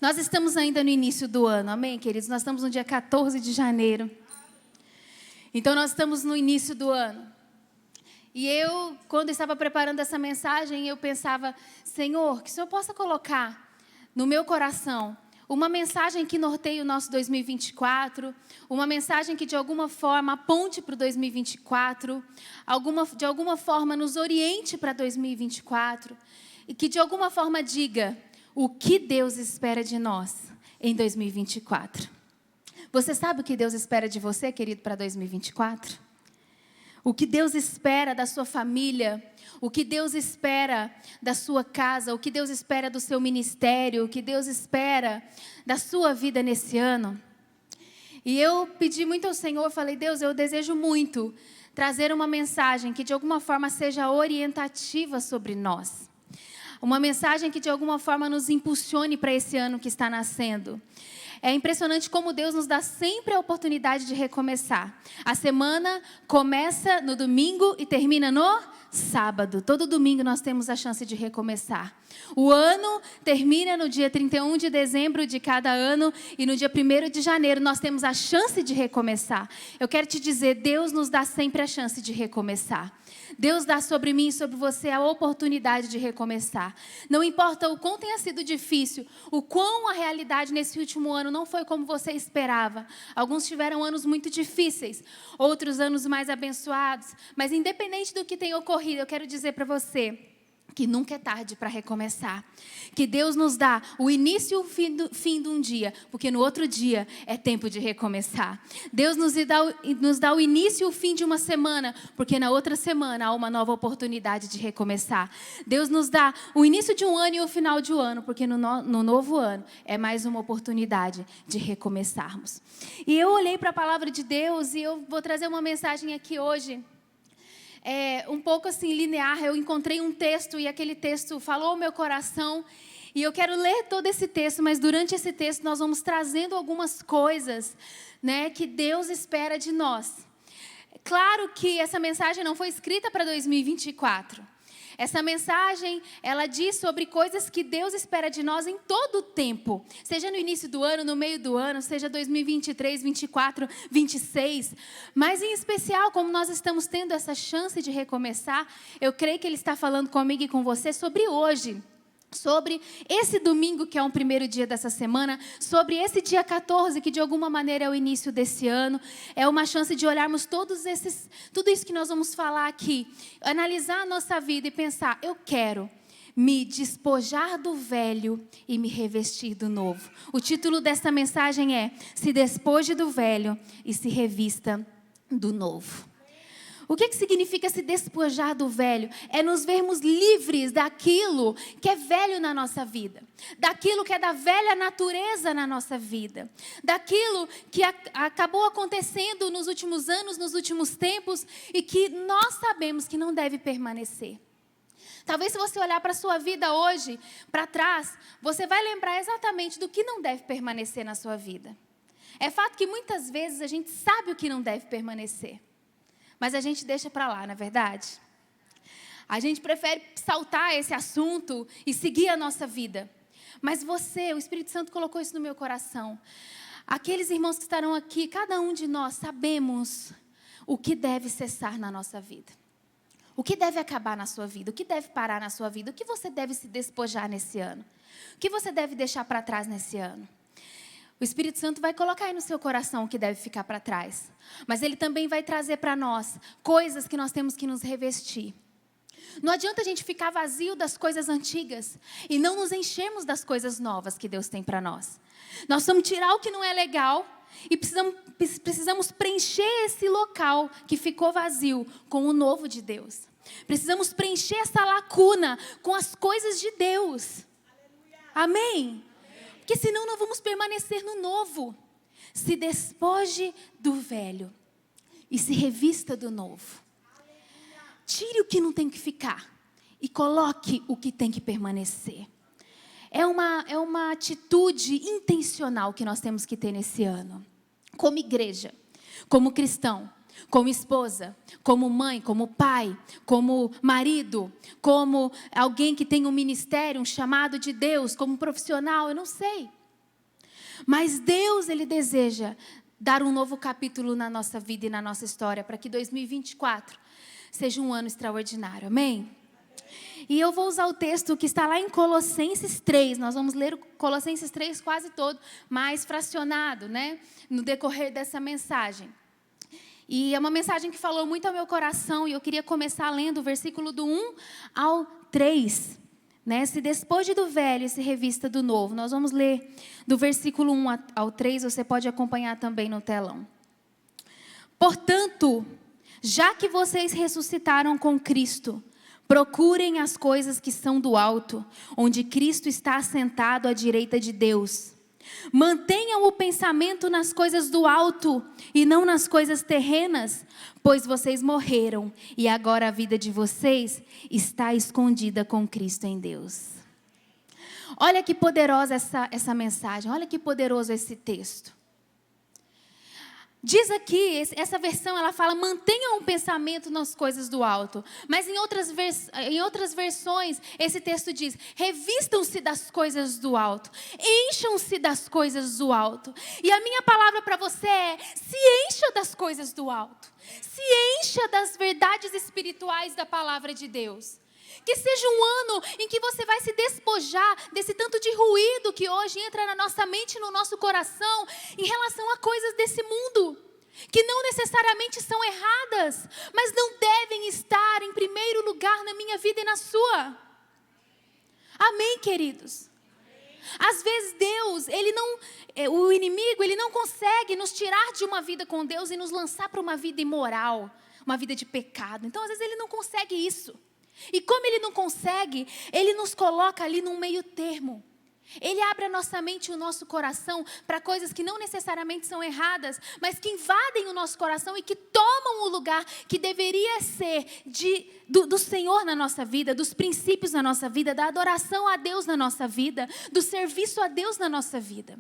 Nós estamos ainda no início do ano, amém, queridos? Nós estamos no dia 14 de janeiro. Então, nós estamos no início do ano. E eu, quando estava preparando essa mensagem, eu pensava, Senhor, que o Senhor possa colocar no meu coração uma mensagem que norteie o nosso 2024, uma mensagem que de alguma forma aponte para o 2024, de alguma forma nos oriente para 2024 e que de alguma forma diga o que Deus espera de nós em 2024. Você sabe o que Deus espera de você, querido, para 2024? O que Deus espera da sua família, o que Deus espera da sua casa, o que Deus espera do seu ministério, o que Deus espera da sua vida nesse ano. E eu pedi muito ao Senhor, falei, Deus, eu desejo muito trazer uma mensagem que de alguma forma seja orientativa sobre nós. Uma mensagem que de alguma forma nos impulsione para esse ano que está nascendo. É impressionante como Deus nos dá sempre a oportunidade de recomeçar. A semana começa no domingo e termina no sábado. Todo domingo nós temos a chance de recomeçar. O ano termina no dia 31 de dezembro de cada ano e no dia 1º de janeiro nós temos a chance de recomeçar. Eu quero te dizer, Deus nos dá sempre a chance de recomeçar. Deus dá sobre mim e sobre você a oportunidade de recomeçar. Não importa o quão tenha sido difícil, o quão a realidade nesse último ano não foi como você esperava. Alguns tiveram anos muito difíceis, outros anos mais abençoados. Mas independente do que tenha ocorrido, eu quero dizer para você que nunca é tarde para recomeçar. Que Deus nos dá o início e o fim de um dia, porque no outro dia é tempo de recomeçar. Deus nos dá o início e o fim de uma semana, porque na outra semana há uma nova oportunidade de recomeçar. Deus nos dá o início de um ano e o final de um ano, porque no novo ano é mais uma oportunidade de recomeçarmos. E eu olhei para a palavra de Deus e eu vou trazer uma mensagem aqui hoje. Um pouco assim linear. Eu encontrei um texto e aquele texto falou ao meu coração e eu quero ler todo esse texto, mas durante esse texto nós vamos trazendo algumas coisas, né, que Deus espera de nós. Claro que essa mensagem não foi escrita para 2024. Essa mensagem, ela diz sobre coisas que Deus espera de nós em todo o tempo. Seja no início do ano, no meio do ano, seja 2023, 24, 26. Mas em especial, como nós estamos tendo essa chance de recomeçar, eu creio que Ele está falando comigo e com você sobre hoje. Sobre esse domingo, que é o primeiro dia dessa semana, sobre esse dia 14, que de alguma maneira é o início desse ano. É uma chance de olharmos tudo isso que nós vamos falar aqui, analisar a nossa vida e pensar, eu quero me despojar do velho e me revestir do novo. O título dessa mensagem é, se despoje do velho e se revista do novo. O que significa se despojar do velho? É nos vermos livres daquilo que é velho na nossa vida. Daquilo que é da velha natureza na nossa vida. Daquilo que acabou acontecendo nos últimos anos, nos últimos tempos e que nós sabemos que não deve permanecer. Talvez se você olhar para a sua vida hoje, para trás, você vai lembrar exatamente do que não deve permanecer na sua vida. É fato que muitas vezes a gente sabe o que não deve permanecer. Mas a gente deixa para lá, não é verdade? A gente prefere saltar esse assunto e seguir a nossa vida. Mas você, o Espírito Santo colocou isso no meu coração. Aqueles irmãos que estarão aqui, cada um de nós sabemos o que deve cessar na nossa vida. O que deve acabar na sua vida, o que deve parar na sua vida, o que você deve se despojar nesse ano. O que você deve deixar para trás nesse ano. O Espírito Santo vai colocar aí no seu coração o que deve ficar para trás. Mas Ele também vai trazer para nós coisas que nós temos que nos revestir. Não adianta a gente ficar vazio das coisas antigas e não nos enchermos das coisas novas que Deus tem para nós. Nós vamos tirar o que não é legal e precisamos preencher esse local que ficou vazio com o novo de Deus. Precisamos preencher essa lacuna com as coisas de Deus. Amém? Porque senão não vamos permanecer no novo. Se despoje do velho e se revista do novo. Tire o que não tem que ficar e coloque o que tem que permanecer. É uma atitude intencional que nós temos que ter nesse ano. Como igreja, como cristão, como esposa, como mãe, como pai, como marido, como alguém que tem um ministério, um chamado de Deus, como profissional, eu não sei. Mas Deus, Ele deseja dar um novo capítulo na nossa vida e na nossa história, para que 2024 seja um ano extraordinário, amém? E eu vou usar o texto que está lá em Colossenses 3, nós vamos ler o Colossenses 3 quase todo, mais fracionado, né? No decorrer dessa mensagem. E é uma mensagem que falou muito ao meu coração, e eu queria começar lendo o versículo do 1 ao 3, né? Se despoje do velho e se revista do novo. Nós vamos ler do versículo 1 ao 3, você pode acompanhar também no telão. Portanto, já que vocês ressuscitaram com Cristo, procurem as coisas que são do alto, onde Cristo está assentado à direita de Deus. Mantenham o pensamento nas coisas do alto e não nas coisas terrenas, pois vocês morreram e agora a vida de vocês está escondida com Cristo em Deus. Olha que poderosa essa mensagem, olha que poderoso esse texto. Diz aqui, essa versão, ela fala, mantenham o pensamento nas coisas do alto. Mas em outras versões, esse texto diz, revistam-se das coisas do alto. Encham-se das coisas do alto. E a minha palavra para você é, se encha das coisas do alto. Se encha das verdades espirituais da palavra de Deus. Que seja um ano em que você vai se despojar desse tanto de ruído que hoje entra na nossa mente e no nosso coração em relação a coisas desse mundo, que não necessariamente são erradas, mas não devem estar em primeiro lugar na minha vida e na sua. Amém, queridos? Às vezes Deus, o inimigo, ele não consegue nos tirar de uma vida com Deus e nos lançar para uma vida imoral, uma vida de pecado. Então, às vezes ele não consegue isso. E como ele não consegue, ele nos coloca ali num meio termo. Ele abre a nossa mente e o nosso coração para coisas que não necessariamente são erradas, mas que invadem o nosso coração e que tomam o lugar que deveria ser do Senhor na nossa vida, dos princípios na nossa vida, da adoração a Deus na nossa vida, do serviço a Deus na nossa vida.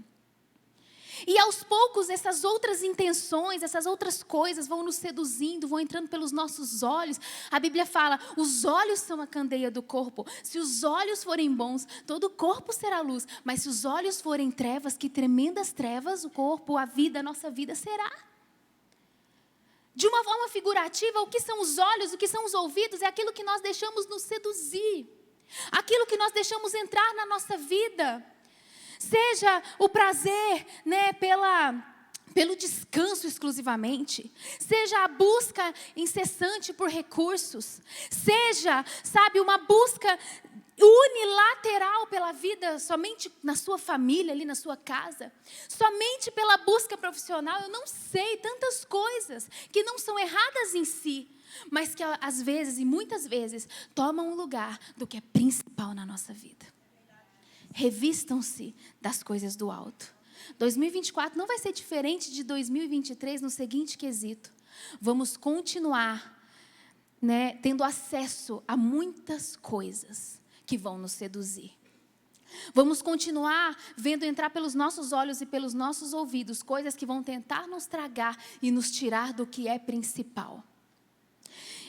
E aos poucos essas outras intenções, essas outras coisas vão nos seduzindo, vão entrando pelos nossos olhos. A Bíblia fala, os olhos são a candeia do corpo. Se os olhos forem bons, todo o corpo será luz. Mas se os olhos forem trevas, que tremendas trevas o corpo, a vida, a nossa vida será. De uma forma figurativa, o que são os olhos, o que são os ouvidos, é aquilo que nós deixamos nos seduzir. Aquilo que nós deixamos entrar na nossa vida. Seja o prazer, né, pelo descanso exclusivamente. Seja a busca incessante por recursos. Seja, sabe, uma busca unilateral pela vida, somente na sua família, ali na sua casa. Somente pela busca profissional. Eu não sei, tantas coisas que não são erradas em si, mas que às vezes e muitas vezes tomam o lugar do que é principal na nossa vida. Revistam-se das coisas do alto. 2024 não vai ser diferente de 2023 no seguinte quesito. Vamos continuar, né, tendo acesso a muitas coisas que vão nos seduzir. Vamos continuar vendo entrar pelos nossos olhos e pelos nossos ouvidos coisas que vão tentar nos tragar e nos tirar do que é principal.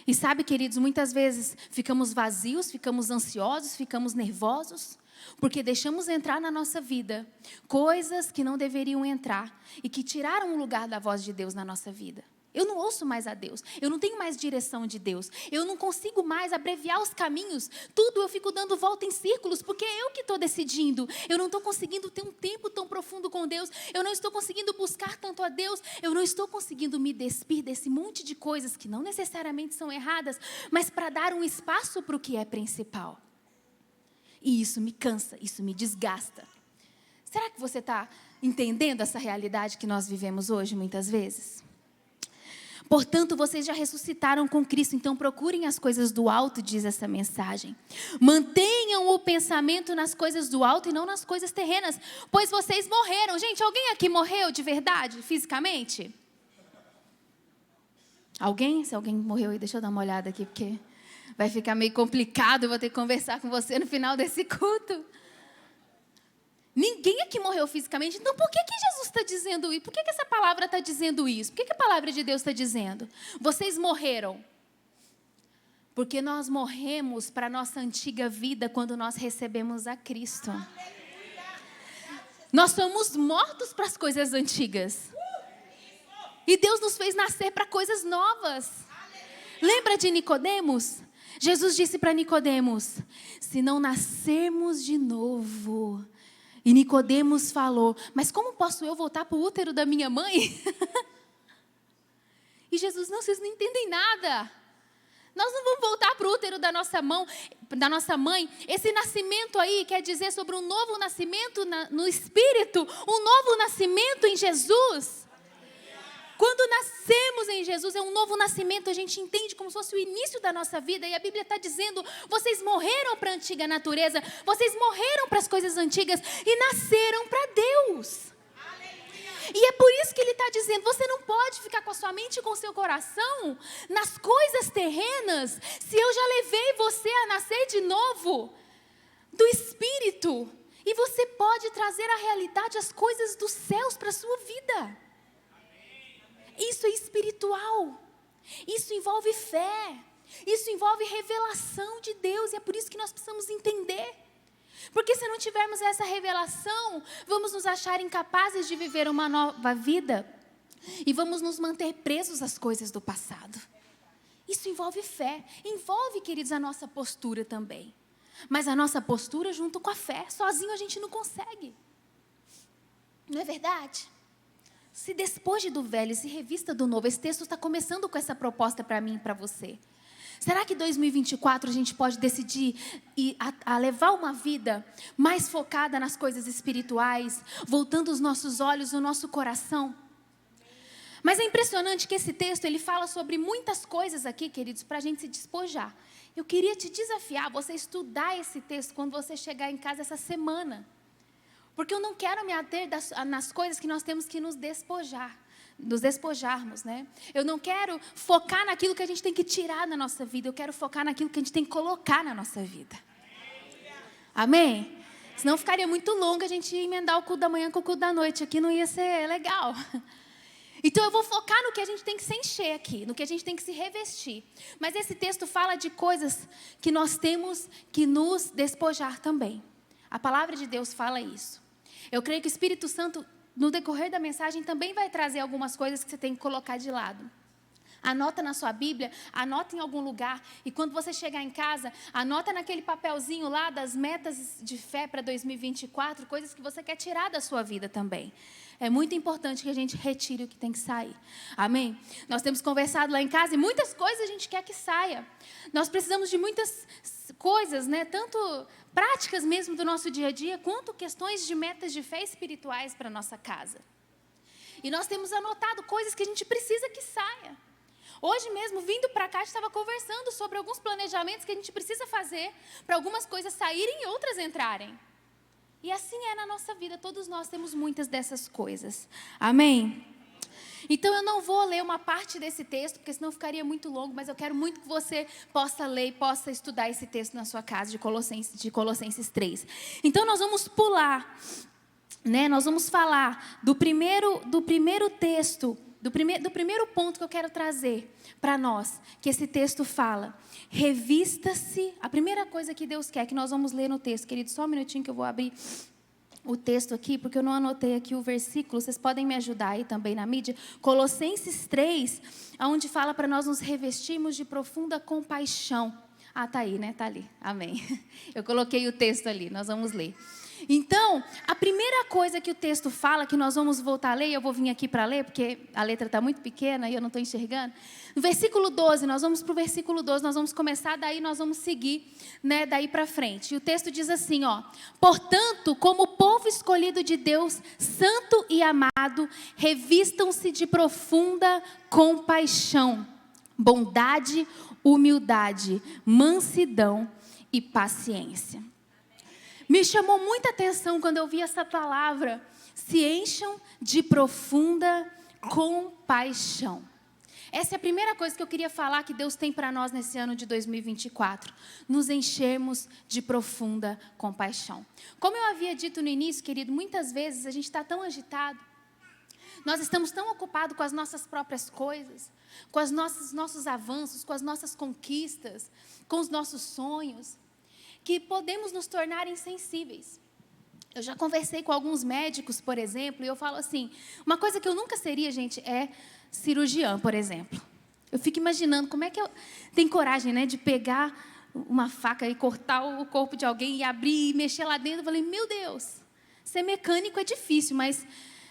E sabe, queridos, muitas vezes ficamos vazios, ficamos ansiosos, ficamos nervosos, porque deixamos entrar na nossa vida coisas que não deveriam entrar e que tiraram o lugar da voz de Deus na nossa vida. Eu não ouço mais a Deus, eu não tenho mais direção de Deus, eu não consigo mais abreviar os caminhos, tudo eu fico dando volta em círculos, porque é eu que estou decidindo. Eu não estou conseguindo ter um tempo tão profundo com Deus, eu não estou conseguindo buscar tanto a Deus, eu não estou conseguindo me despir desse monte de coisas que não necessariamente são erradas, mas para dar um espaço para o que é principal. E isso me cansa, isso me desgasta. Será que você está entendendo essa realidade que nós vivemos hoje, muitas vezes? Portanto, vocês já ressuscitaram com Cristo, então procurem as coisas do alto, diz essa mensagem. Mantenham o pensamento nas coisas do alto e não nas coisas terrenas, pois vocês morreram. Gente, alguém aqui morreu de verdade, fisicamente? Alguém? Se alguém morreu aí, deixa eu dar uma olhada aqui, porque vai ficar meio complicado, eu vou ter que conversar com você no final desse culto. Ninguém aqui morreu fisicamente, então por que Jesus está dizendo isso? Por que essa palavra está dizendo isso? Por que a palavra de Deus está dizendo? Vocês morreram. Porque nós morremos para a nossa antiga vida quando nós recebemos a Cristo. Nós somos mortos para as coisas antigas. E Deus nos fez nascer para coisas novas. Lembra de Nicodemos? Jesus disse para Nicodemos: se não nascermos de novo. E Nicodemos falou: mas como posso eu voltar para o útero da minha mãe? E Jesus: não, vocês não entendem nada. Nós não vamos voltar para o útero da nossa mãe. Esse nascimento aí quer dizer sobre um novo nascimento no Espírito, um novo nascimento em Jesus. Quando nascemos em Jesus, é um novo nascimento, a gente entende como se fosse o início da nossa vida. E a Bíblia está dizendo: vocês morreram para a antiga natureza, vocês morreram para as coisas antigas e nasceram para Deus. E é por isso que ele está dizendo: você não pode ficar com a sua mente e com o seu coração nas coisas terrenas, se eu já levei você a nascer de novo do Espírito. E você pode trazer à realidade as coisas dos céus para a sua vida. Isso é espiritual. Isso envolve fé. Isso envolve revelação de Deus. E é por isso que nós precisamos entender. Porque se não tivermos essa revelação, vamos nos achar incapazes de viver uma nova vida. E vamos nos manter presos às coisas do passado. Isso envolve fé. Envolve, queridos, a nossa postura também. Mas a nossa postura junto com a fé. Sozinho a gente não consegue. Não é verdade? Se despoje do velho e se revista do novo. Esse texto está começando com essa proposta para mim e para você. Será que em 2024 a gente pode decidir a levar uma vida mais focada nas coisas espirituais, voltando os nossos olhos, o nosso coração? Mas é impressionante que esse texto ele fala sobre muitas coisas aqui, queridos, para a gente se despojar. Eu queria te desafiar a você estudar esse texto quando você chegar em casa essa semana. Porque eu não quero me ater nas coisas que nós temos que nos despojarmos, né? Eu não quero focar naquilo que a gente tem que tirar da nossa vida. Eu quero focar naquilo que a gente tem que colocar na nossa vida. Amém? Senão ficaria muito longo a gente emendar o culto da manhã com o culto da noite. Aqui não ia ser legal. Então eu vou focar no que a gente tem que se encher aqui, no que a gente tem que se revestir. Mas esse texto fala de coisas que nós temos que nos despojar também. A palavra de Deus fala isso. Eu creio que o Espírito Santo, no decorrer da mensagem, também vai trazer algumas coisas que você tem que colocar de lado. Anota na sua Bíblia, anota em algum lugar. E quando você chegar em casa, anota naquele papelzinho lá das metas de fé para 2024, coisas que você quer tirar da sua vida também. É muito importante que a gente retire o que tem que sair. Amém? Nós temos conversado lá em casa e muitas coisas a gente quer que saia. Nós precisamos de muitas coisas, né? Tanto práticas mesmo do nosso dia a dia, quanto questões de metas de fé espirituais para a nossa casa. E nós temos anotado coisas que a gente precisa que saia. Hoje mesmo, vindo para cá, a gente estava conversando sobre alguns planejamentos que a gente precisa fazer para algumas coisas saírem e outras entrarem. E assim é na nossa vida, todos nós temos muitas dessas coisas. Amém? Então eu não vou ler uma parte desse texto, porque senão ficaria muito longo, mas eu quero muito que você possa ler e possa estudar esse texto na sua casa, de Colossenses 3. Então nós vamos pular, né? Nós vamos falar do primeiro texto, do primeiro ponto que eu quero trazer para nós, que esse texto fala. Revista-se, a primeira coisa que Deus quer, que nós vamos ler no texto, querido, só um minutinho que eu vou abrir o texto aqui, porque eu não anotei aqui o versículo, vocês podem me ajudar aí também na mídia. Colossenses 3, onde fala para nós nos revestirmos de profunda compaixão. Ah, tá aí, né? Tá ali. Amém. Eu coloquei o texto ali, nós vamos ler. Então, a primeira coisa que o texto fala, que nós vamos voltar a ler, e eu vou vir aqui para ler, porque a letra está muito pequena e eu não estou enxergando. No versículo 12, nós vamos para o versículo 12, nós vamos começar, daí nós vamos seguir, né, daí para frente. E o texto diz assim, ó: portanto, como povo escolhido de Deus, santo e amado, revistam-se de profunda compaixão, bondade, humildade, mansidão e paciência. Me chamou muita atenção quando eu vi essa palavra, se encham de profunda compaixão. Essa é a primeira coisa que eu queria falar que Deus tem para nós nesse ano de 2024. Nos enchermos de profunda compaixão. Como eu havia dito no início, querido, muitas vezes a gente está tão agitado. Nós estamos tão ocupados com as nossas próprias coisas, com os nossos avanços, com as nossas conquistas, com os nossos sonhos, que podemos nos tornar insensíveis. Eu já conversei com alguns médicos, por exemplo, e eu falo assim, uma coisa que eu nunca seria, gente, é cirurgiã, por exemplo. Eu fico imaginando como é que eu tenho coragem, né, de pegar uma faca e cortar o corpo de alguém e abrir e mexer lá dentro. Eu falei, meu Deus, ser mecânico é difícil, mas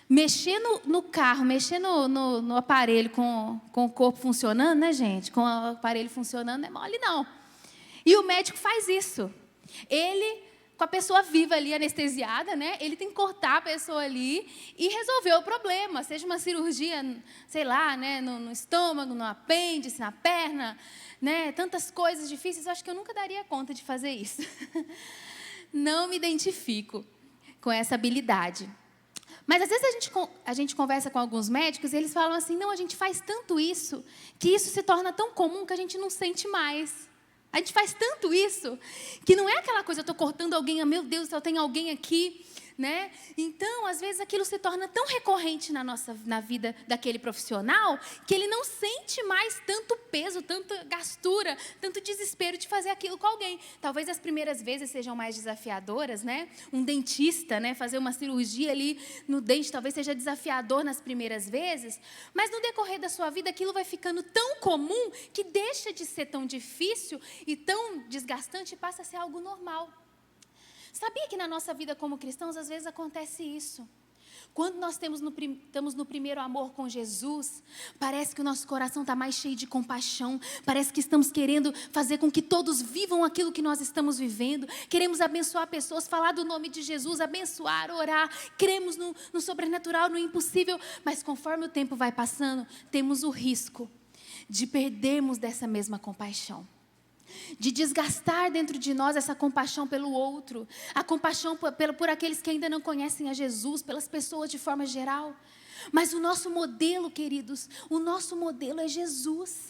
mexer no carro, mexer no aparelho com o corpo funcionando, né, gente? Com o aparelho funcionando, não é mole, não. E o médico faz isso. Ele, com a pessoa viva ali, anestesiada, né? Ele tem que cortar a pessoa ali e resolver o problema. Seja uma cirurgia, sei lá, né? No estômago, no apêndice, na perna, né? Tantas coisas difíceis. Eu acho que eu nunca daria conta de fazer isso. Não me identifico com essa habilidade. Mas, às vezes, a gente conversa com alguns médicos e eles falam assim, não, a gente faz tanto isso, que isso se torna tão comum que a gente não sente mais. A gente faz tanto isso, que não é aquela coisa, eu estou cortando alguém, meu Deus, eu tenho alguém aqui, né? Então, às vezes, aquilo se torna tão recorrente na vida daquele profissional, que ele não sente mais tanto peso, tanta gastura, tanto desespero de fazer aquilo com alguém. Talvez as primeiras vezes sejam mais desafiadoras, né? Um dentista, né? Fazer uma cirurgia ali no dente, talvez seja desafiador nas primeiras vezes, mas no decorrer da sua vida, aquilo vai ficando tão comum, que deixa de ser tão difícil e tão desgastante e passa a ser algo normal. Sabia que na nossa vida como cristãos, às vezes acontece isso? Quando nós estamos no primeiro amor com Jesus, parece que o nosso coração está mais cheio de compaixão, parece que estamos querendo fazer com que todos vivam aquilo que nós estamos vivendo, queremos abençoar pessoas, falar do nome de Jesus, abençoar, orar, cremos no sobrenatural, no impossível, mas conforme o tempo vai passando, temos o risco de perdermos dessa mesma compaixão. De desgastar dentro de nós essa compaixão pelo outro, a compaixão por aqueles que ainda não conhecem a Jesus, pelas pessoas de forma geral. Mas o nosso modelo, queridos, o nosso modelo é Jesus.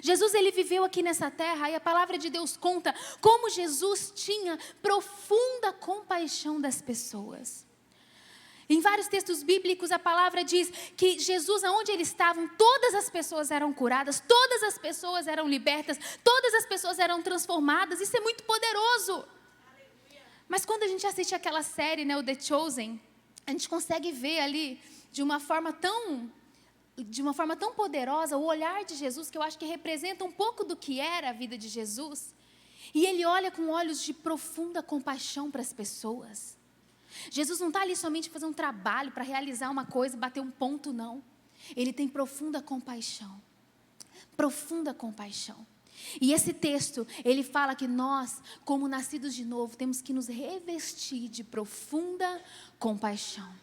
Jesus, ele viveu aqui nessa terra e a palavra de Deus conta como Jesus tinha profunda compaixão das pessoas. Em vários textos bíblicos, a palavra diz que Jesus, aonde ele estava, todas as pessoas eram curadas, todas as pessoas eram libertas, todas as pessoas eram transformadas. Isso é muito poderoso. Mas quando a gente assiste aquela série, né, o The Chosen, a gente consegue ver ali, de uma forma tão poderosa, o olhar de Jesus, que eu acho que representa um pouco do que era a vida de Jesus. E ele olha com olhos de profunda compaixão para as pessoas. Jesus não está ali somente para fazer um trabalho, para realizar uma coisa, bater um ponto, não. Ele tem profunda compaixão. Profunda compaixão. E esse texto, ele fala que nós, como nascidos de novo, temos que nos revestir de profunda compaixão.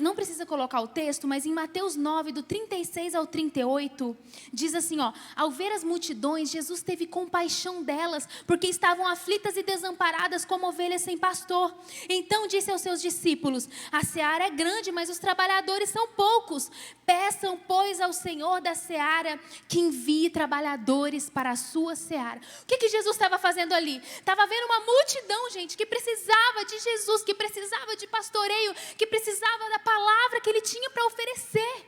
Não precisa colocar o texto, mas em Mateus 9, do 36 ao 38, diz assim, ao ver as multidões, Jesus teve compaixão delas, porque estavam aflitas e desamparadas como ovelhas sem pastor. Então disse aos seus discípulos, a seara é grande, mas os trabalhadores são poucos. Peçam, pois, ao Senhor da seara que envie trabalhadores para a sua seara. O que Jesus estava fazendo ali? Estava vendo uma multidão, gente, que precisava de Jesus, que precisava de pastoreio, que precisava da palavra que ele tinha para oferecer.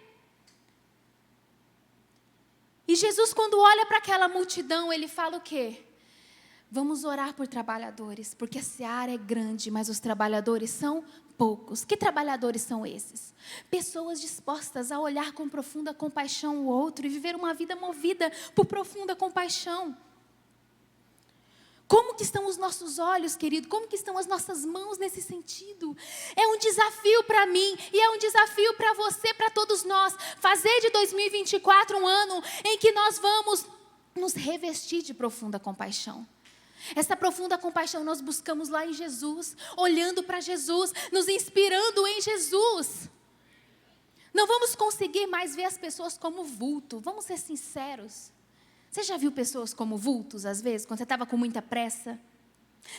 E Jesus, quando olha para aquela multidão, ele fala o quê? Vamos orar por trabalhadores, porque a seara é grande, mas os trabalhadores são poucos. Que trabalhadores são esses? Pessoas dispostas a olhar com profunda compaixão o outro e viver uma vida movida por profunda compaixão. Como que estão os nossos olhos, querido? Como que estão as nossas mãos nesse sentido? É um desafio para mim e é um desafio para você, para todos nós. Fazer de 2024 um ano em que nós vamos nos revestir de profunda compaixão. Essa profunda compaixão nós buscamos lá em Jesus, olhando para Jesus, nos inspirando em Jesus. Não vamos conseguir mais ver as pessoas como vulto, vamos ser sinceros. Você já viu pessoas como vultos, às vezes, quando você estava com muita pressa?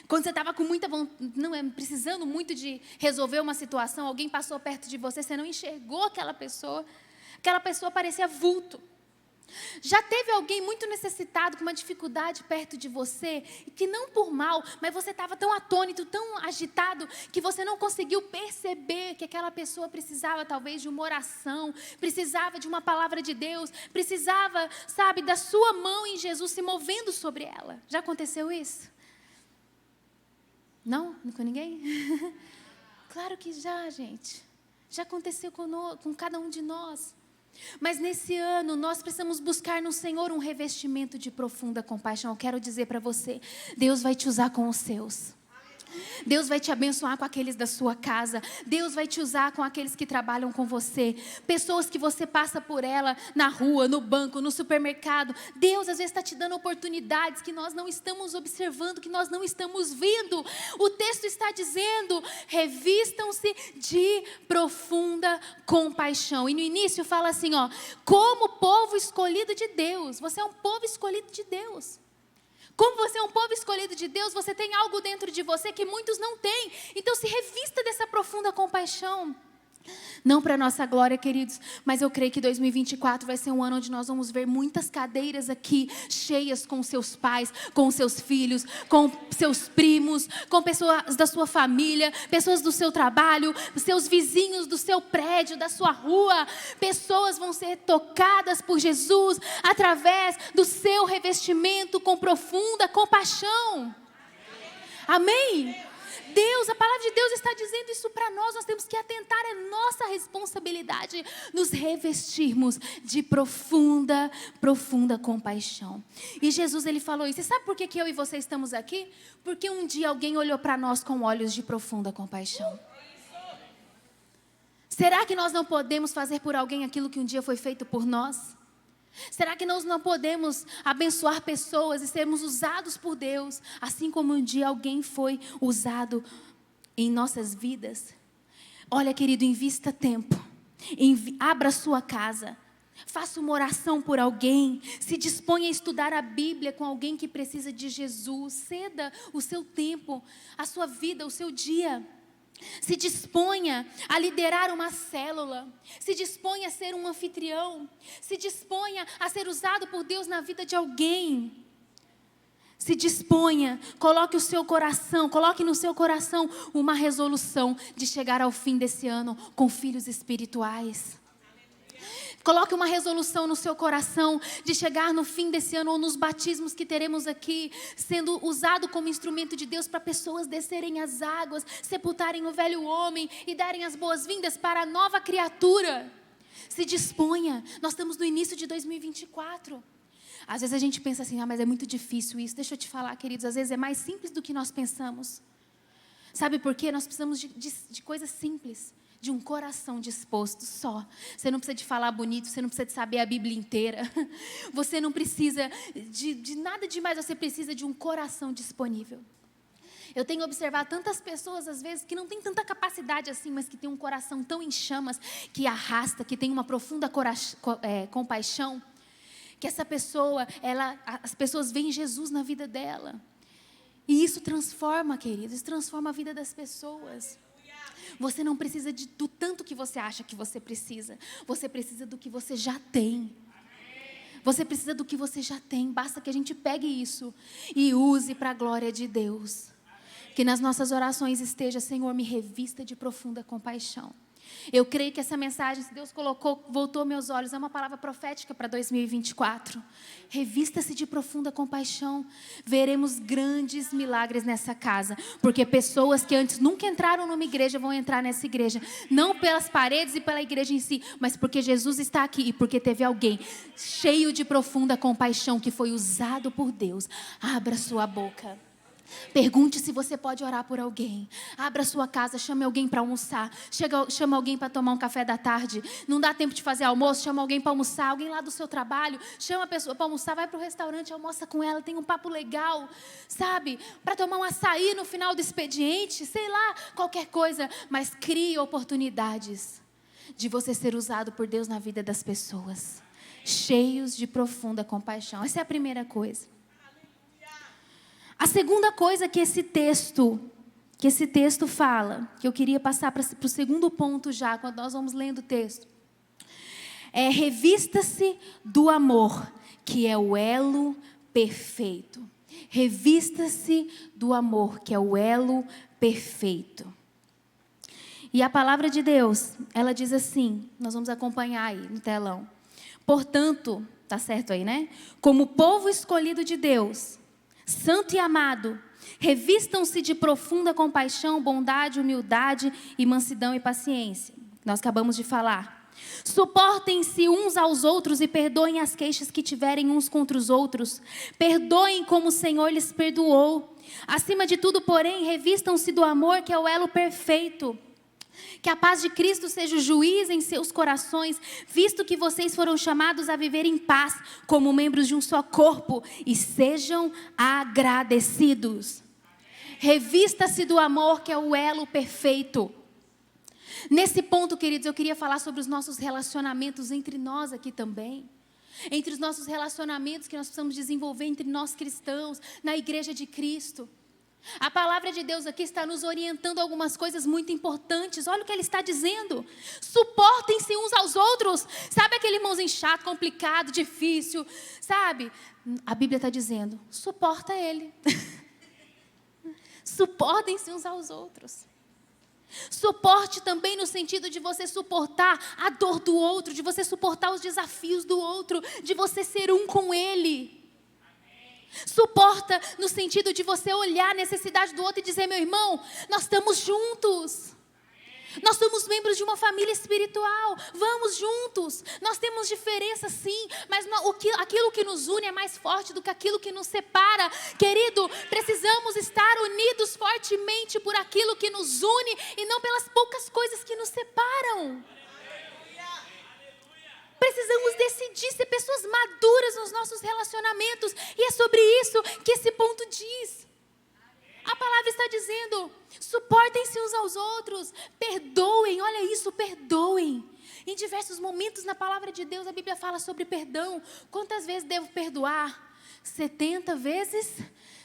Quando você estava com muita vontade, precisando muito de resolver uma situação, alguém passou perto de você, você não enxergou aquela pessoa parecia vulto. Já teve alguém muito necessitado, com uma dificuldade perto de você, que não por mal, mas você estava tão atônito, tão agitado, que você não conseguiu perceber que aquela pessoa precisava talvez de uma oração, precisava de uma palavra de Deus, precisava, da sua mão em Jesus se movendo sobre ela. Já aconteceu isso? Não? Não com ninguém? Claro que já, gente. Já aconteceu com cada um de nós. Mas nesse ano, nós precisamos buscar no Senhor um revestimento de profunda compaixão. Eu quero dizer para você, Deus vai te usar com os seus. Deus vai te abençoar com aqueles da sua casa. Deus vai te usar com aqueles que trabalham com você. Pessoas que você passa por ela na rua, no banco, no supermercado. Deus às vezes está te dando oportunidades que nós não estamos observando, que nós não estamos vendo. O texto está dizendo, revistam-se de profunda compaixão. E no início fala assim, ó, como povo escolhido de Deus. Você é um povo escolhido de Deus. Como você é um povo escolhido de Deus, você tem algo dentro de você que muitos não têm. Então se revista dessa profunda compaixão. Não para a nossa glória, queridos, mas eu creio que 2024 vai ser um ano onde nós vamos ver muitas cadeiras aqui cheias com seus pais, com seus filhos, com seus primos, com pessoas da sua família, pessoas do seu trabalho, seus vizinhos do seu prédio, da sua rua. Pessoas vão ser tocadas por Jesus através do seu revestimento com profunda compaixão. Amém? Deus, a palavra de Deus está dizendo isso para nós. Nós temos que atentar, é nossa responsabilidade nos revestirmos de profunda compaixão. E Jesus, ele falou isso. Você sabe por que eu e você estamos aqui? Porque um dia alguém olhou para nós com olhos de profunda compaixão. Será que nós não podemos fazer por alguém aquilo que um dia foi feito por nós? Será que nós não podemos abençoar pessoas e sermos usados por Deus, assim como um dia alguém foi usado em nossas vidas? Olha, querido, invista tempo, abra sua casa, faça uma oração por alguém, se disponha a estudar a Bíblia com alguém que precisa de Jesus, ceda o seu tempo, a sua vida, o seu dia. Se disponha a liderar uma célula, se disponha a ser um anfitrião, se disponha a ser usado por Deus na vida de alguém. Se disponha, coloque no seu coração uma resolução de chegar ao fim desse ano com filhos espirituais. Coloque uma resolução no seu coração de chegar no fim desse ano ou nos batismos que teremos aqui, sendo usado como instrumento de Deus para pessoas descerem as águas, sepultarem o velho homem e darem as boas-vindas para a nova criatura. Se disponha, nós estamos no início de 2024. Às vezes a gente pensa assim, mas é muito difícil isso. Deixa eu te falar, queridos, às vezes é mais simples do que nós pensamos. Sabe por quê? Nós precisamos de coisas simples. De um coração disposto só. Você não precisa de falar bonito, você não precisa de saber a Bíblia inteira. Você não precisa de nada demais, você precisa de um coração disponível. Eu tenho observado tantas pessoas, às vezes, que não têm tanta capacidade assim, mas que têm um coração tão em chamas, que arrasta, que tem uma profunda compaixão, que essa pessoa, as pessoas veem Jesus na vida dela. E isso transforma, queridos, isso transforma a vida das pessoas. Você não precisa do tanto que você acha que você precisa. Você precisa do que você já tem. Você precisa do que você já tem. Basta que a gente pegue isso e use para a glória de Deus. Que nas nossas orações esteja, Senhor, me revista de profunda compaixão. Eu creio que essa mensagem, se Deus voltou meus olhos, é uma palavra profética para 2024. Revista-se de profunda compaixão. Veremos grandes milagres nessa casa. Porque pessoas que antes nunca entraram numa igreja vão entrar nessa igreja. Não pelas paredes e pela igreja em si, mas porque Jesus está aqui e porque teve alguém cheio de profunda compaixão que foi usado por Deus. Abra sua boca. Pergunte se você pode orar por alguém. Abra sua casa, chame alguém para almoçar. Chama alguém para tomar um café da tarde. Não dá tempo de fazer almoço, chama alguém para almoçar. Alguém lá do seu trabalho, chama a pessoa para almoçar. Vai para o restaurante, almoça com ela, tem um papo legal, sabe? Para tomar um açaí no final do expediente, sei lá, qualquer coisa. Mas crie oportunidades de você ser usado por Deus na vida das pessoas. Cheios de profunda compaixão. Essa é a primeira coisa. A segunda coisa que esse texto fala, que eu queria passar para o segundo ponto já, quando nós vamos lendo o texto, é revista-se do amor, que é o elo perfeito. Revista-se do amor, que é o elo perfeito. E a palavra de Deus, ela diz assim, nós vamos acompanhar aí no telão. Portanto, tá certo aí, né? Como povo escolhido de Deus, santo e amado, Revistam-se de profunda compaixão, bondade, humildade e mansidão e paciência. Nós acabamos de falar. Suportem-se uns aos outros e perdoem as queixas que tiverem uns contra os outros. Perdoem como o Senhor lhes perdoou. Acima de tudo, porém, revistam-se do amor, que é o elo perfeito. Que a paz de Cristo seja o juiz em seus corações, visto que vocês foram chamados a viver em paz, como membros de um só corpo, e sejam agradecidos. Revista-se do amor, que é o elo perfeito. Nesse ponto, queridos, eu queria falar sobre os nossos relacionamentos entre nós aqui também. Entre os nossos relacionamentos que nós precisamos desenvolver entre nós cristãos, na igreja de Cristo. A palavra de Deus aqui está nos orientando a algumas coisas muito importantes. Olha o que ele está dizendo. Suportem-se uns aos outros. Sabe aquele irmãozinho chato, complicado, difícil? Sabe? A Bíblia está dizendo, suporta ele. Suportem-se uns aos outros. Suporte também no sentido de você suportar a dor do outro, de você suportar os desafios do outro, de você ser um com ele. Suporta no sentido de você olhar a necessidade do outro e dizer, meu irmão, nós estamos juntos. Nós somos membros de uma família espiritual, vamos juntos. Nós temos diferenças sim, mas aquilo que nos une é mais forte do que aquilo que nos separa. Querido, precisamos estar unidos fortemente por aquilo que nos une e não pelas poucas coisas que nos separam. Precisamos decidir ser pessoas maduras nos nossos relacionamentos, e é sobre isso que esse ponto diz. A palavra está dizendo, suportem-se uns aos outros, perdoem, olha isso, perdoem. Em diversos momentos na palavra de Deus, a Bíblia fala sobre perdão. Quantas vezes devo perdoar? 70 vezes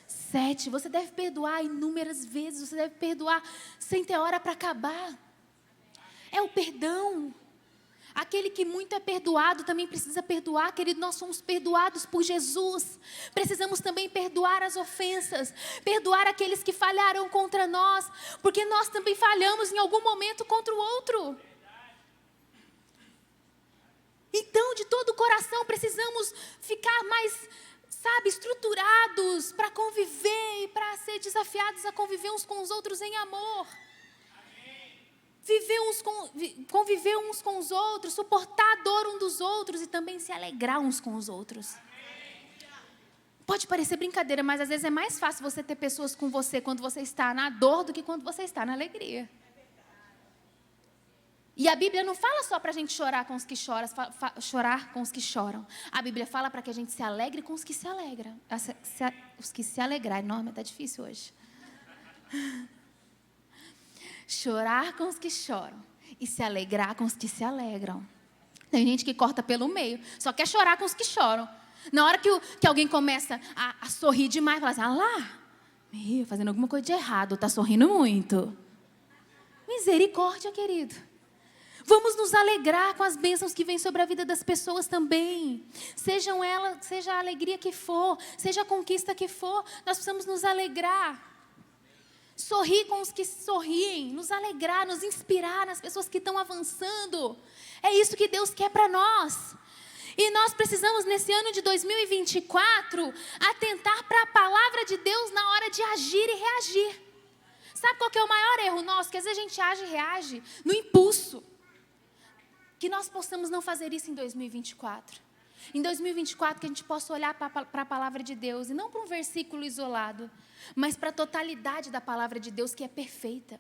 7. Você deve perdoar inúmeras vezes, você deve perdoar sem ter hora para acabar. É o perdão. Aquele que muito é perdoado também precisa perdoar, querido. Nós somos perdoados por Jesus. Precisamos também perdoar as ofensas, perdoar aqueles que falharam contra nós, porque nós também falhamos em algum momento contra o outro. Então, de todo o coração, precisamos ficar mais, estruturados para conviver e para ser desafiados a conviver uns com os outros em amor. Conviver uns com os outros, suportar a dor um dos outros e também se alegrar uns com os outros. Pode parecer brincadeira, mas às vezes é mais fácil você ter pessoas com você quando você está na dor do que quando você está na alegria. E a Bíblia não fala só para a gente chorar com os que choram, chorar com os que choram. A Bíblia fala para que a gente se alegre com os que se alegram. Os que se alegrarem. Não, está difícil hoje. Chorar com os que choram e se alegrar com os que se alegram. Tem gente que corta pelo meio, só quer chorar com os que choram. Na hora que alguém começa a sorrir demais, fala assim, lá, fazendo alguma coisa de errado, está sorrindo muito. Misericórdia, querido. Vamos nos alegrar com as bênçãos que vêm sobre a vida das pessoas também. Seja a alegria que for, seja a conquista que for, nós precisamos nos alegrar. Sorrir com os que sorriem, nos alegrar, nos inspirar nas pessoas que estão avançando. É isso que Deus quer para nós. E nós precisamos, nesse ano de 2024, atentar para a palavra de Deus na hora de agir e reagir. Sabe qual que é o maior erro nosso? Que às vezes a gente age e reage no impulso. Que nós possamos não fazer isso em 2024. Em 2024, que a gente possa olhar para a palavra de Deus, e não para um versículo isolado, mas para a totalidade da palavra de Deus, que é perfeita.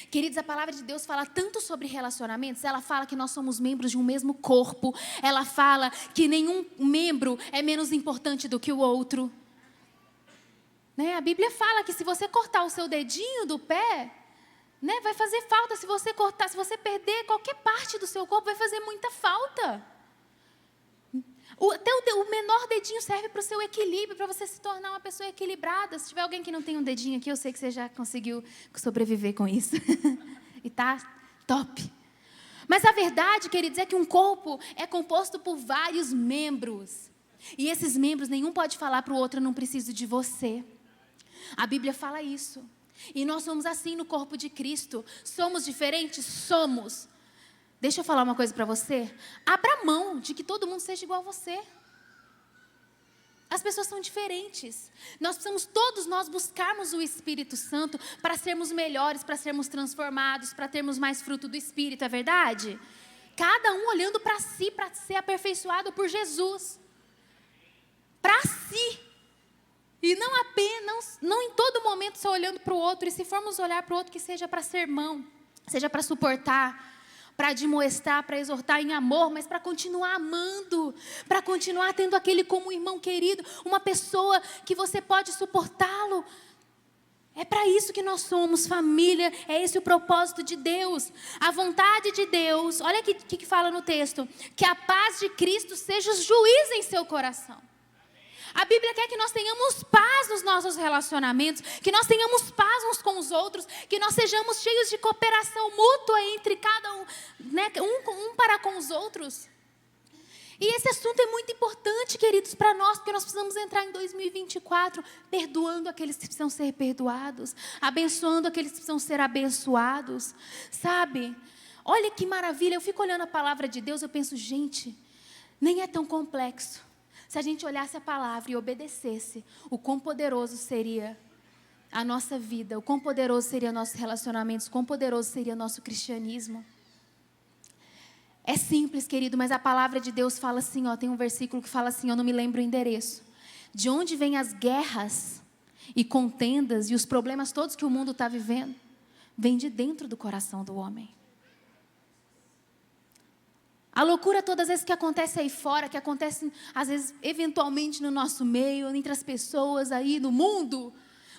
Queridos, a palavra de Deus fala tanto sobre relacionamentos, ela fala que nós somos membros de um mesmo corpo, ela fala que nenhum membro é menos importante do que o outro. Né? A Bíblia fala que se você cortar o seu dedinho do pé, né, vai fazer falta. Se você cortar, se você perder qualquer parte do seu corpo, vai fazer muita falta. Até o menor dedinho serve para o seu equilíbrio, para você se tornar uma pessoa equilibrada. Se tiver alguém que não tem um dedinho aqui, eu sei que você já conseguiu sobreviver com isso. E tá top. Mas a verdade, queridos, é que um corpo é composto por vários membros. E esses membros, nenhum pode falar para o outro, eu não preciso de você. A Bíblia fala isso. E nós somos assim no corpo de Cristo. Somos diferentes? Somos. Deixa eu falar uma coisa para você. Abra mão de que todo mundo seja igual a você. As pessoas são diferentes. Nós precisamos, todos nós, buscarmos o Espírito Santo para sermos melhores, para sermos transformados, para termos mais fruto do Espírito, é verdade? Cada um olhando para si, para ser aperfeiçoado por Jesus. Para si. E não apenas, não em todo momento só olhando para o outro. E se formos olhar para o outro, que seja para ser irmão, seja para suportar, para admoestar, para exortar em amor, mas para continuar amando, para continuar tendo aquele como irmão querido, uma pessoa que você pode suportá-lo. É para isso que nós somos família, é esse o propósito de Deus. A vontade de Deus, olha o que fala no texto, que a paz de Cristo seja o juiz em seu coração. A Bíblia quer que nós tenhamos paz nos nossos relacionamentos, que nós tenhamos paz uns com os outros, que nós sejamos cheios de cooperação mútua entre cada um, né, um para com os outros. E esse assunto é muito importante, queridos, para nós, porque nós precisamos entrar em 2024 perdoando aqueles que precisam ser perdoados, abençoando aqueles que precisam ser abençoados, sabe? Olha que maravilha, eu fico olhando a palavra de Deus, eu penso, gente, nem é tão complexo. Se a gente olhasse a palavra e obedecesse, o quão poderoso seria a nossa vida, o quão poderoso seria nossos relacionamentos, o quão poderoso seria nosso cristianismo. É simples, querido, mas a palavra de Deus fala assim, ó, tem um versículo que fala assim, eu não me lembro o endereço. De onde vêm as guerras e contendas e os problemas todos que o mundo está vivendo? Vem de dentro do coração do homem. A loucura todas as vezes que acontece aí fora, que acontece às vezes eventualmente no nosso meio, entre as pessoas aí no mundo,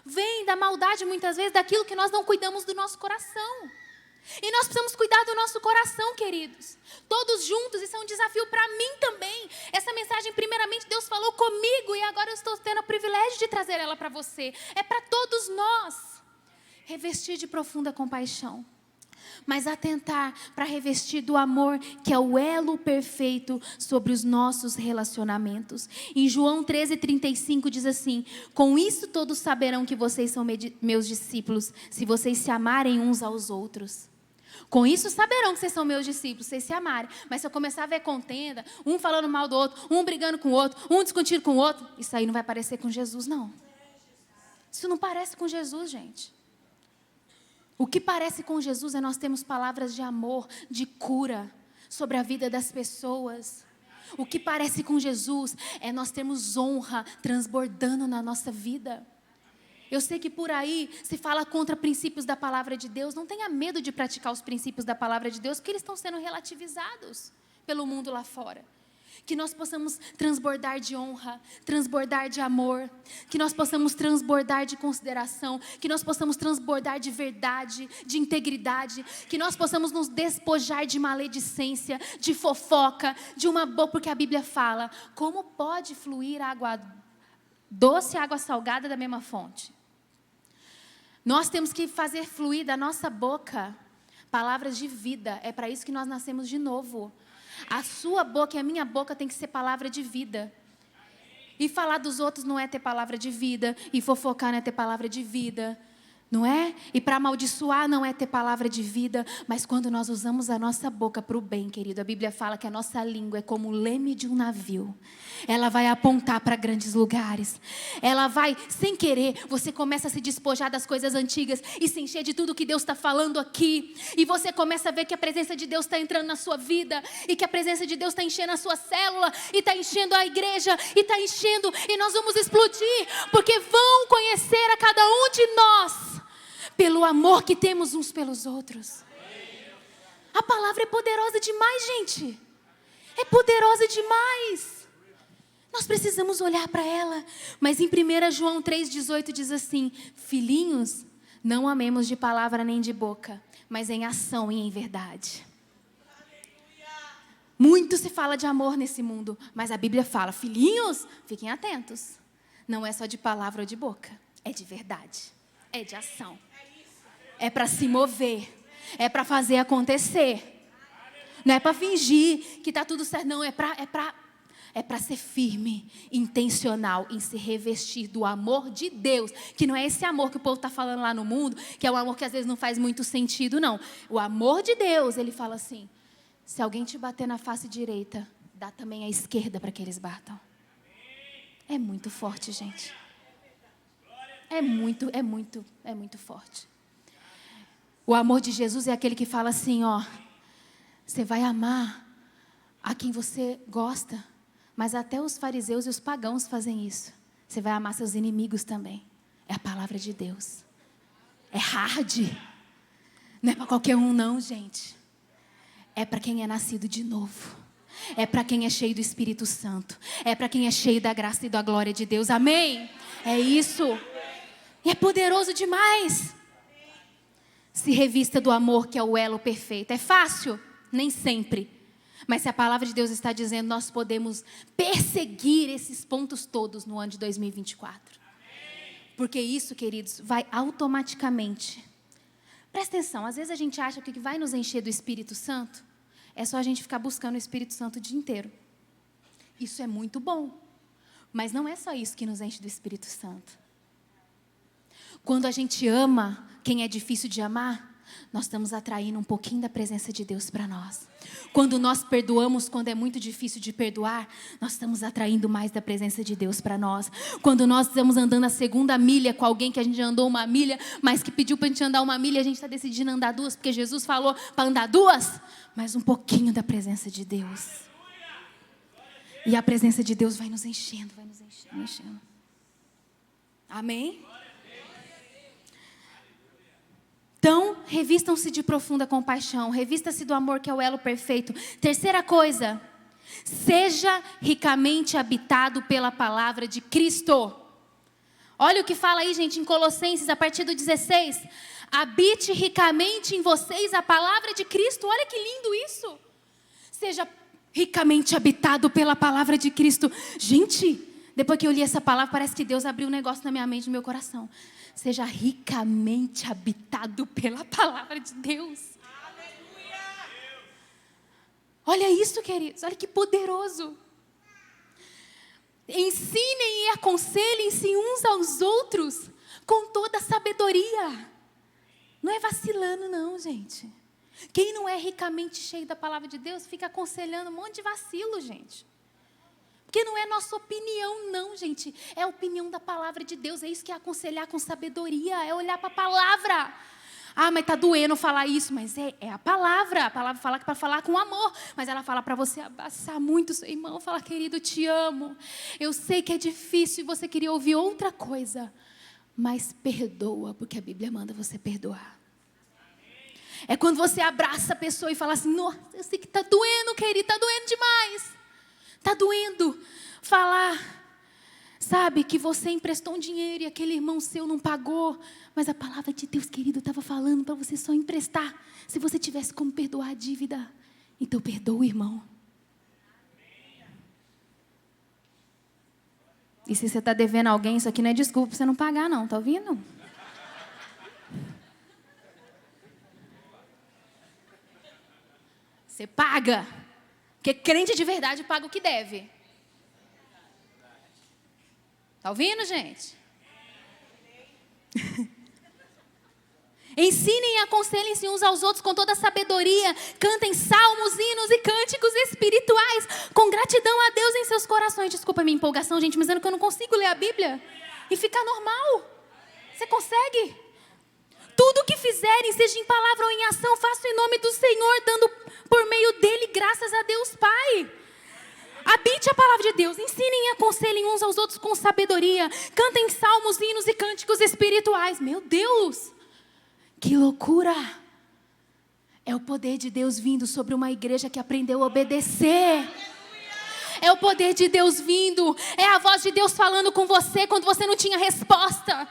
vem da maldade muitas vezes, daquilo que nós não cuidamos do nosso coração. E nós precisamos cuidar do nosso coração, queridos. Todos juntos, isso é um desafio para mim também. Essa mensagem, primeiramente, Deus falou comigo e agora eu estou tendo o privilégio de trazer ela para você. É para todos nós. Revestir de profunda compaixão. Mas atentar para revestir do amor, que é o elo perfeito sobre os nossos relacionamentos. Em João 13:35 diz assim: com isso todos saberão que vocês são meus discípulos, se vocês se amarem uns aos outros. Com isso saberão que vocês são meus discípulos, vocês se amarem. Mas se eu começar a ver contenda, um falando mal do outro, um brigando com o outro, um discutindo com o outro, isso aí não vai parecer com Jesus, não. Isso não parece com Jesus, gente. O que parece com Jesus é nós termos palavras de amor, de cura sobre a vida das pessoas. O que parece com Jesus é nós termos honra transbordando na nossa vida. Eu sei que por aí se fala contra princípios da palavra de Deus. Não tenha medo de praticar os princípios da palavra de Deus, porque eles estão sendo relativizados pelo mundo lá fora. Que nós possamos transbordar de honra, transbordar de amor, que nós possamos transbordar de consideração, que nós possamos transbordar de verdade, de integridade, que nós possamos nos despojar de maledicência, de fofoca, de uma boca, porque a Bíblia fala, como pode fluir água doce e água salgada da mesma fonte? Nós temos que fazer fluir da nossa boca palavras de vida, é para isso que nós nascemos de novo. A sua boca e a minha boca tem que ser palavra de vida. E falar dos outros não é ter palavra de vida. E fofocar não é ter palavra de vida. Não é? E para amaldiçoar não é ter palavra de vida. Mas quando nós usamos a nossa boca para o bem, querido, a Bíblia fala que a nossa língua é como o leme de um navio. Ela vai apontar para grandes lugares. Ela vai, sem querer, você começa a se despojar das coisas antigas e se encher de tudo que Deus está falando aqui. E você começa a ver que a presença de Deus está entrando na sua vida. E que a presença de Deus está enchendo a sua célula. E está enchendo a igreja. E está enchendo. E nós vamos explodir. Porque vão conhecer a cada um de nós pelo amor que temos uns pelos outros. A palavra é poderosa demais, gente. É poderosa demais. Nós precisamos olhar para ela. Mas em 1 João 3,18 diz assim: filhinhos, não amemos de palavra nem de boca, mas em ação e em verdade. Muito se fala de amor nesse mundo, mas a Bíblia fala, filhinhos, fiquem atentos. Não é só de palavra ou de boca, é de verdade, é de ação. É para se mover, é para fazer acontecer. Não é para fingir que está tudo certo, não, é para ser firme, intencional em se revestir do amor de Deus. Que não é esse amor que o povo está falando lá no mundo, que é um amor que às vezes não faz muito sentido, não. O amor de Deus, ele fala assim, se alguém te bater na face direita, dá também a esquerda para que eles batam. É muito forte, gente. É muito forte. O amor de Jesus é aquele que fala assim, ó, você vai amar a quem você gosta, mas até os fariseus e os pagãos fazem isso. Você vai amar seus inimigos também. É a palavra de Deus. É hard. Não é para qualquer um não, gente. É para quem é nascido de novo. É para quem é cheio do Espírito Santo. É para quem é cheio da graça e da glória de Deus. Amém? É isso. E é poderoso demais. Se revista do amor, que é o elo perfeito. É fácil? Nem sempre. Mas se a palavra de Deus está dizendo, nós podemos perseguir esses pontos todos no ano de 2024. Porque isso, queridos, vai automaticamente. Presta atenção, às vezes a gente acha que o que vai nos encher do Espírito Santo é só a gente ficar buscando o Espírito Santo o dia inteiro. Isso é muito bom. Mas não é só isso que nos enche do Espírito Santo. Quando a gente ama quem é difícil de amar, nós estamos atraindo um pouquinho da presença de Deus para nós. Quando nós perdoamos, quando é muito difícil de perdoar, nós estamos atraindo mais da presença de Deus para nós. Quando nós estamos andando a segunda milha com alguém que a gente já andou uma milha, mas que pediu para a gente andar uma milha, a gente está decidindo andar duas, porque Jesus falou para andar duas, mas um pouquinho da presença de Deus. E a presença de Deus vai nos enchendo, enchendo. Amém? Então, revistam-se de profunda compaixão. Revista-se do amor, que é o elo perfeito. Terceira coisa. Seja ricamente habitado pela palavra de Cristo. Olha o que fala aí, gente, em Colossenses, a partir do 16. Habite ricamente em vocês a palavra de Cristo. Olha que lindo isso. Seja ricamente habitado pela palavra de Cristo. Gente, depois que eu li essa palavra, parece que Deus abriu um negócio na minha mente, no meu coração. Seja ricamente habitado pela palavra de Deus. Aleluia! Olha isso, queridos. Olha que poderoso. Ensinem e aconselhem-se uns aos outros com toda a sabedoria. Não é vacilando não, gente. Quem não é ricamente cheio da palavra de Deus fica aconselhando um monte de vacilo, gente. Porque não é nossa opinião, não, gente. É a opinião da palavra de Deus. É isso que é aconselhar com sabedoria. É olhar para a palavra. Ah, mas está doendo falar isso. Mas é a palavra. A palavra fala que para falar com amor. Mas ela fala para você abraçar muito o seu irmão. Falar, querido, te amo. Eu sei que é difícil e você queria ouvir outra coisa. Mas perdoa, porque a Bíblia manda você perdoar. É quando você abraça a pessoa e fala assim, nossa, eu sei que está doendo, querido. Está doendo demais. Está doendo falar, sabe, que você emprestou um dinheiro e aquele irmão seu não pagou. Mas a palavra de Deus, querido, estava falando para você só emprestar. Se você tivesse como perdoar a dívida, então perdoa o irmão. E se você está devendo a alguém, isso aqui não é desculpa para você não pagar não, tá ouvindo? Você paga. Porque crente de verdade paga o que deve. Está ouvindo, gente? Ensinem e aconselhem-se uns aos outros com toda a sabedoria. Cantem salmos, hinos e cânticos espirituais com gratidão a Deus em seus corações. Desculpa a minha empolgação, gente, mas é que eu não consigo ler a Bíblia e ficar normal. Você consegue? Tudo o que fizerem, seja em palavra ou em ação, façam em nome do Senhor, dando por meio dele graças a Deus Pai. Habite a palavra de Deus, ensinem e aconselhem uns aos outros com sabedoria. Cantem salmos, hinos e cânticos espirituais. Meu Deus, que loucura! É o poder de Deus vindo sobre uma igreja que aprendeu a obedecer. É o poder de Deus vindo. É a voz de Deus falando com você quando você não tinha resposta.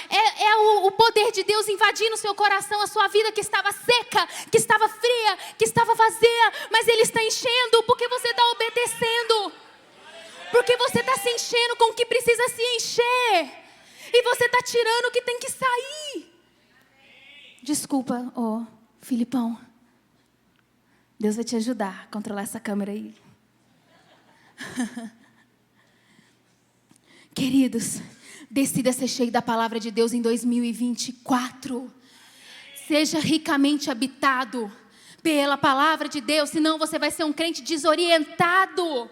É o poder de Deus invadindo o seu coração, a sua vida que estava seca, que estava fria, que estava vazia, mas Ele está enchendo porque você está obedecendo, porque você está se enchendo com o que precisa se encher, e você está tirando o que tem que sair. Desculpa, Filipão, Deus vai te ajudar a controlar essa câmera aí. Queridos, decida ser cheio da palavra de Deus em 2024. Seja ricamente habitado pela palavra de Deus, senão você vai ser um crente desorientado.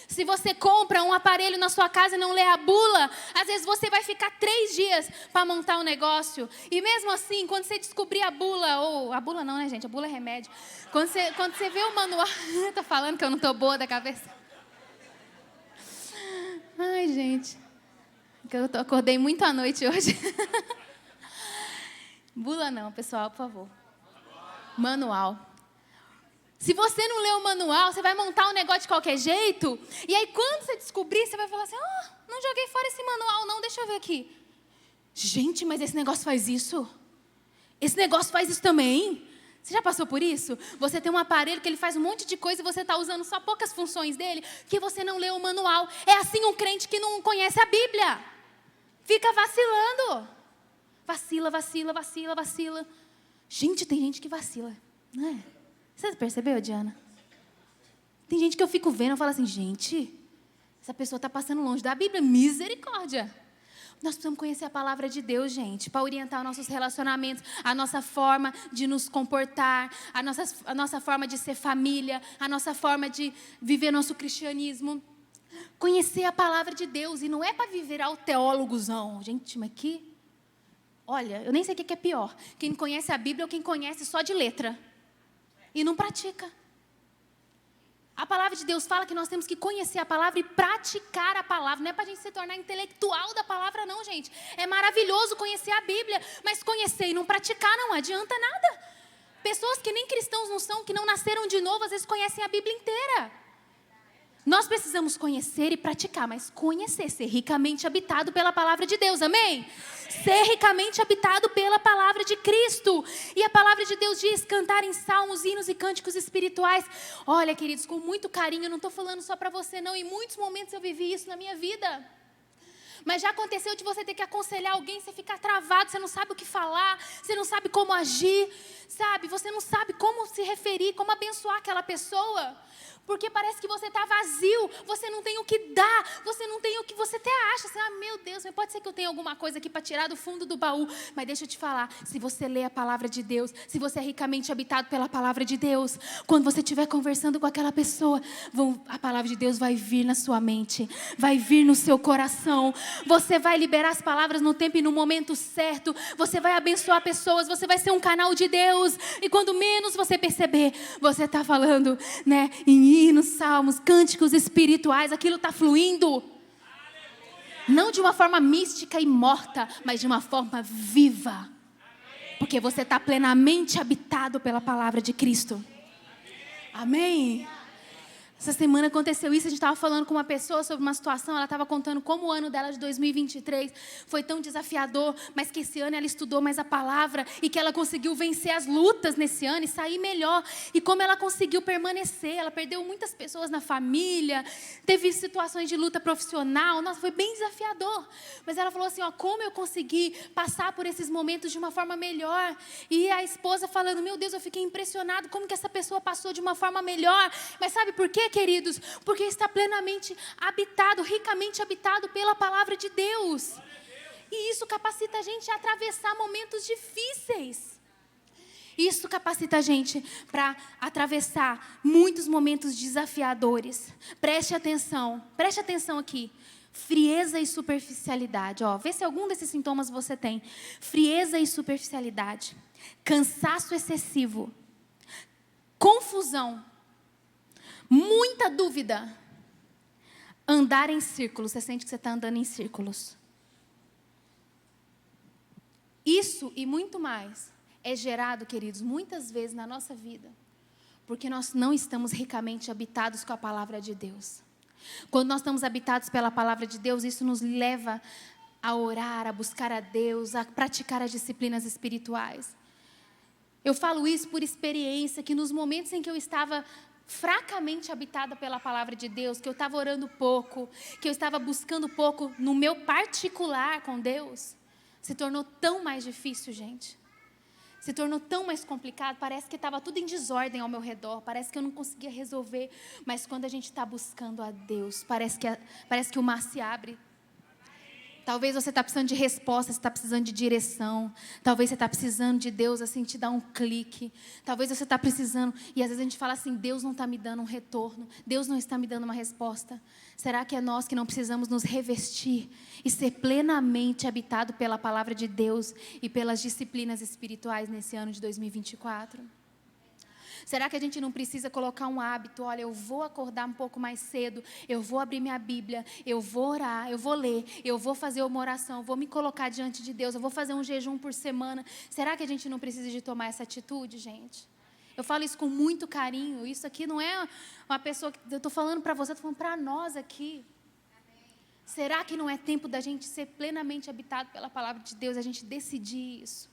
Se você compra um aparelho na sua casa e não lê a bula, às vezes você vai ficar 3 dias para montar um negócio. E mesmo assim, quando você descobrir a bula, ou a bula não, né, gente? A bula é remédio. Quando você vê o manual... Tô falando que eu não tô boa da cabeça. Ai, gente. Eu acordei muito à noite hoje. Bula não, pessoal, por favor. Manual. Se você não lê o manual, você vai montar um negócio de qualquer jeito. E aí, quando você descobrir, você vai falar assim, não joguei fora esse manual, não, deixa eu ver aqui. Gente, mas esse negócio faz isso? Esse negócio faz isso também? Você já passou por isso? Você tem um aparelho que ele faz um monte de coisa e você está usando só poucas funções dele, que você não leu o manual. É assim um crente que não conhece a Bíblia. Fica vacilando. Vacila, vacila, vacila, vacila. Gente, tem gente que vacila, não é? Você percebeu, Diana? Tem gente que eu fico vendo e falo assim, gente, essa pessoa está passando longe da Bíblia. Misericórdia. Nós precisamos conhecer a palavra de Deus, gente, para orientar os nossos relacionamentos, a nossa forma de nos comportar, a nossa forma de ser família, a nossa forma de viver nosso cristianismo. Conhecer a palavra de Deus, e não é para viver ao teólogozão. Gente, mas que... Olha, eu nem sei o que é pior. Quem conhece a Bíblia ou quem conhece só de letra e não pratica. A palavra de Deus fala que nós temos que conhecer a palavra e praticar a palavra. Não é para a gente se tornar intelectual da palavra, não, gente. É maravilhoso conhecer a Bíblia, mas conhecer e não praticar não adianta nada. Pessoas que nem cristãos não são, que não nasceram de novo, às vezes conhecem a Bíblia inteira. Nós precisamos conhecer e praticar, mas conhecer, ser ricamente habitado pela palavra de Deus, amém? Ser ricamente habitado pela palavra de Cristo. E a palavra de Deus diz, cantar em salmos, hinos e cânticos espirituais. Olha, queridos, com muito carinho, eu não estou falando só para você não, em muitos momentos eu vivi isso na minha vida. Mas já aconteceu de você ter que aconselhar alguém, você ficar travado, você não sabe o que falar, você não sabe como agir, sabe? Você não sabe como se referir, como abençoar aquela pessoa. Porque parece que você está vazio, você não tem o que dar, você não tem o que você até acha. Assim, meu Deus, mas pode ser que eu tenha alguma coisa aqui para tirar do fundo do baú. Mas deixa eu te falar, se você lê a palavra de Deus, se você é ricamente habitado pela palavra de Deus, quando você estiver conversando com aquela pessoa, a palavra de Deus vai vir na sua mente, vai vir no seu coração. Você vai liberar as palavras no tempo e no momento certo. Você vai abençoar pessoas, você vai ser um canal de Deus. E quando menos você perceber, você está falando, né, em hinos, salmos, cânticos espirituais, aquilo está fluindo. Não de uma forma mística e morta, mas de uma forma viva. Porque você está plenamente habitado pela palavra de Cristo. Amém? Essa semana aconteceu isso, a gente estava falando com uma pessoa sobre uma situação, ela estava contando como o ano dela de 2023 foi tão desafiador, mas que esse ano ela estudou mais a palavra e que ela conseguiu vencer as lutas nesse ano e sair melhor. E como ela conseguiu permanecer, ela perdeu muitas pessoas na família, teve situações de luta profissional, nossa, foi bem desafiador. Mas ela falou assim, como eu consegui passar por esses momentos de uma forma melhor. E a esposa falando, meu Deus, eu fiquei impressionado como que essa pessoa passou de uma forma melhor. Mas sabe por quê, queridos? Porque está plenamente habitado, ricamente habitado pela palavra de Deus. E isso capacita a gente a atravessar momentos difíceis. Isso capacita a gente para atravessar muitos momentos desafiadores. Preste atenção aqui. Frieza e superficialidade. Vê se algum desses sintomas você tem. Frieza e superficialidade. Cansaço excessivo. Confusão. Muita dúvida. Andar em círculos. Você sente que você está andando em círculos. Isso e muito mais é gerado, queridos, muitas vezes na nossa vida, porque nós não estamos ricamente habitados com a palavra de Deus. Quando nós estamos habitados pela palavra de Deus, isso nos leva a orar, a buscar a Deus, a praticar as disciplinas espirituais. Eu falo isso por experiência, que nos momentos em que eu estava fracamente habitada pela palavra de Deus, que eu estava orando pouco, que eu estava buscando pouco no meu particular com Deus, se tornou tão mais difícil, gente. Se tornou tão mais complicado, parece que estava tudo em desordem ao meu redor, parece que eu não conseguia resolver, mas quando a gente está buscando a Deus, parece que o mar se abre. Talvez você está precisando de resposta, você está precisando de direção. Talvez você está precisando de Deus, assim, te dar um clique. Talvez você está precisando, e às vezes a gente fala assim, Deus não está me dando um retorno. Deus não está me dando uma resposta. Será que é nós que não precisamos nos revestir e ser plenamente habitado pela palavra de Deus e pelas disciplinas espirituais nesse ano de 2024? Será que a gente não precisa colocar um hábito? Olha, eu vou acordar um pouco mais cedo, eu vou abrir minha Bíblia, eu vou orar, eu vou ler, eu vou fazer uma oração, eu vou me colocar diante de Deus, eu vou fazer um jejum por semana. Será que a gente não precisa de tomar essa atitude, gente? Eu falo isso com muito carinho. Isso aqui não é uma pessoa que eu estou falando para você, estou falando para nós aqui. Será que não é tempo da gente ser plenamente habitado pela palavra de Deus, a gente decidir isso?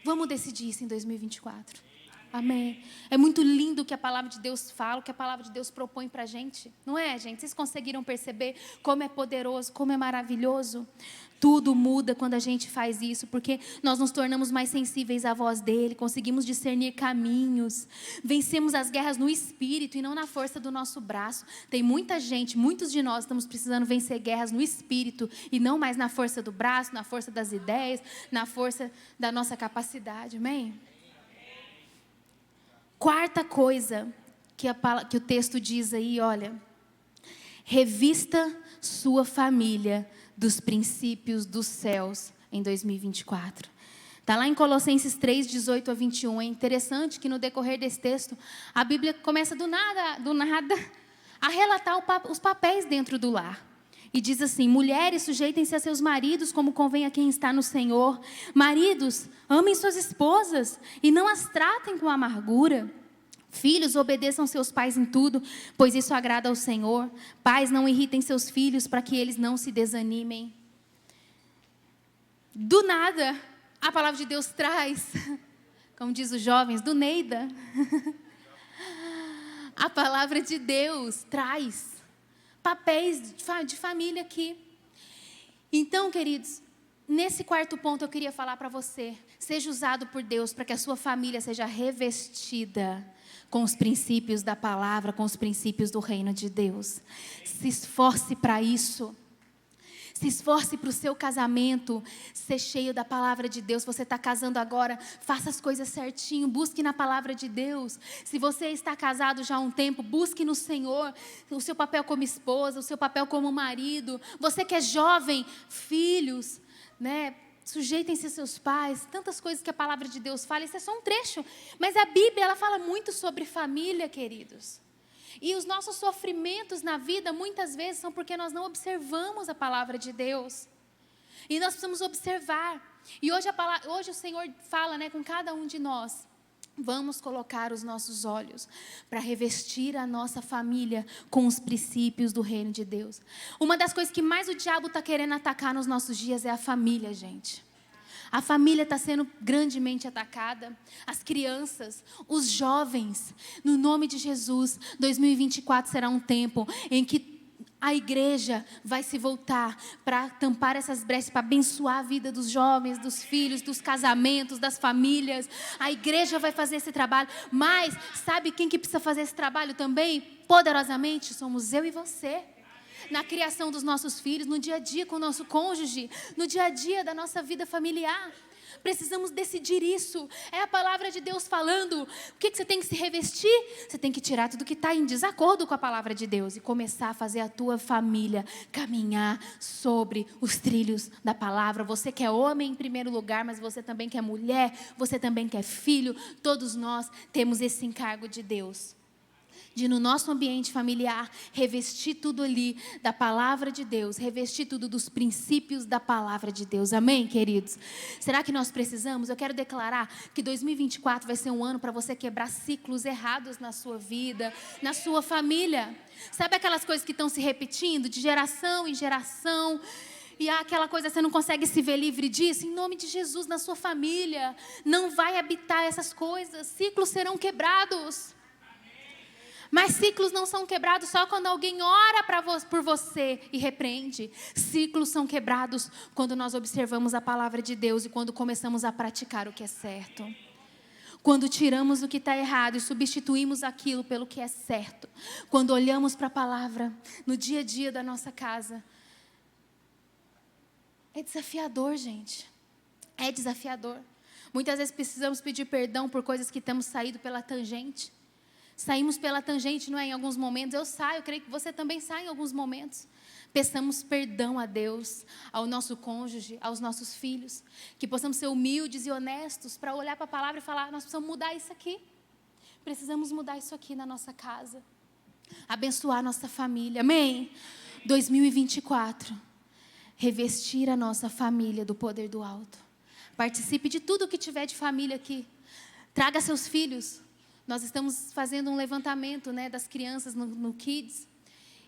Vamos decidir isso em 2024. Amém. É muito lindo o que a palavra de Deus fala, o que a palavra de Deus propõe para a gente. Não é, gente? Vocês conseguiram perceber como é poderoso, como é maravilhoso? Tudo muda quando a gente faz isso, porque nós nos tornamos mais sensíveis à voz dele, conseguimos discernir caminhos, vencemos as guerras no espírito e não na força do nosso braço. Tem muita gente, muitos de nós estamos precisando vencer guerras no espírito e não mais na força do braço, na força das ideias, na força da nossa capacidade. Amém? Quarta coisa que o texto diz aí, olha, revista sua família dos princípios dos céus em 2024. Está lá em Colossenses 3, 18 a 21. É interessante que no decorrer desse texto, a Bíblia começa do nada a relatar os papéis dentro do lar. E diz assim, mulheres, sujeitem-se a seus maridos como convém a quem está no Senhor. Maridos, amem suas esposas e não as tratem com amargura. Filhos, obedeçam seus pais em tudo, pois isso agrada ao Senhor. Pais, não irritem seus filhos para que eles não se desanimem. Do nada, a palavra de Deus traz, como diz os jovens, do Neida. A palavra de Deus traz papéis de família aqui. Então, queridos, nesse quarto ponto eu queria falar para você, seja usado por Deus para que a sua família seja revestida com os princípios da palavra, com os princípios do reino de Deus. Se esforce para isso. Se esforce para o seu casamento ser cheio da palavra de Deus. Se você está casando agora, faça as coisas certinho, busque na palavra de Deus. Se você está casado já há um tempo, busque no Senhor o seu papel como esposa, o seu papel como marido. Você que é jovem, filhos, né? Sujeitem-se a seus pais, tantas coisas que a palavra de Deus fala. Isso é só um trecho, mas a Bíblia ela fala muito sobre família, queridos. E os nossos sofrimentos na vida, muitas vezes, são porque nós não observamos a palavra de Deus. E nós precisamos observar. E hoje o Senhor fala, né, com cada um de nós. Vamos colocar os nossos olhos para revestir a nossa família com os princípios do reino de Deus. Uma das coisas que mais o diabo está querendo atacar nos nossos dias é a família, gente. A família está sendo grandemente atacada. As crianças, os jovens. No nome de Jesus, 2024 será um tempo em que a igreja vai se voltar para tampar essas brechas, para abençoar a vida dos jovens, dos filhos, dos casamentos, das famílias. A igreja vai fazer esse trabalho. Mas sabe quem que precisa fazer esse trabalho também? Poderosamente, somos eu e você. Na criação dos nossos filhos, no dia a dia com o nosso cônjuge, no dia a dia da nossa vida familiar. Precisamos decidir isso. É a palavra de Deus falando. O que você tem que se revestir? Você tem que tirar tudo que está em desacordo com a palavra de Deus e começar a fazer a tua família caminhar sobre os trilhos da palavra. Você que é homem em primeiro lugar, mas você também que é mulher, você também que é filho. Todos nós temos esse encargo de Deus. De no nosso ambiente familiar, revestir tudo ali da palavra de Deus, revestir tudo dos princípios da palavra de Deus. Amém, queridos? Será que nós precisamos? Eu quero declarar que 2024 vai ser um ano para você quebrar ciclos errados na sua vida, na sua família. Sabe aquelas coisas que estão se repetindo de geração em geração? E aquela coisa, você não consegue se ver livre disso? Em nome de Jesus, na sua família, não vai habitar essas coisas. Ciclos serão quebrados. Mas ciclos não são quebrados só quando alguém ora por você e repreende. Ciclos são quebrados quando nós observamos a palavra de Deus e quando começamos a praticar o que é certo. Quando tiramos o que está errado e substituímos aquilo pelo que é certo. Quando olhamos para a palavra no dia a dia da nossa casa. É desafiador, gente. É desafiador. Muitas vezes precisamos pedir perdão por coisas que temos saído pela tangente. Saímos pela tangente, não é? Em alguns momentos eu saio, eu creio que você também sai em alguns momentos. Peçamos perdão a Deus, ao nosso cônjuge, aos nossos filhos. Que possamos ser humildes e honestos para olhar para a palavra e falar, nós precisamos mudar isso aqui. Precisamos mudar isso aqui na nossa casa. Abençoar a nossa família, amém? 2024, revestir a nossa família do poder do alto. Participe de tudo que tiver de família aqui. Traga seus filhos. Nós estamos fazendo um levantamento, né, das crianças no Kids.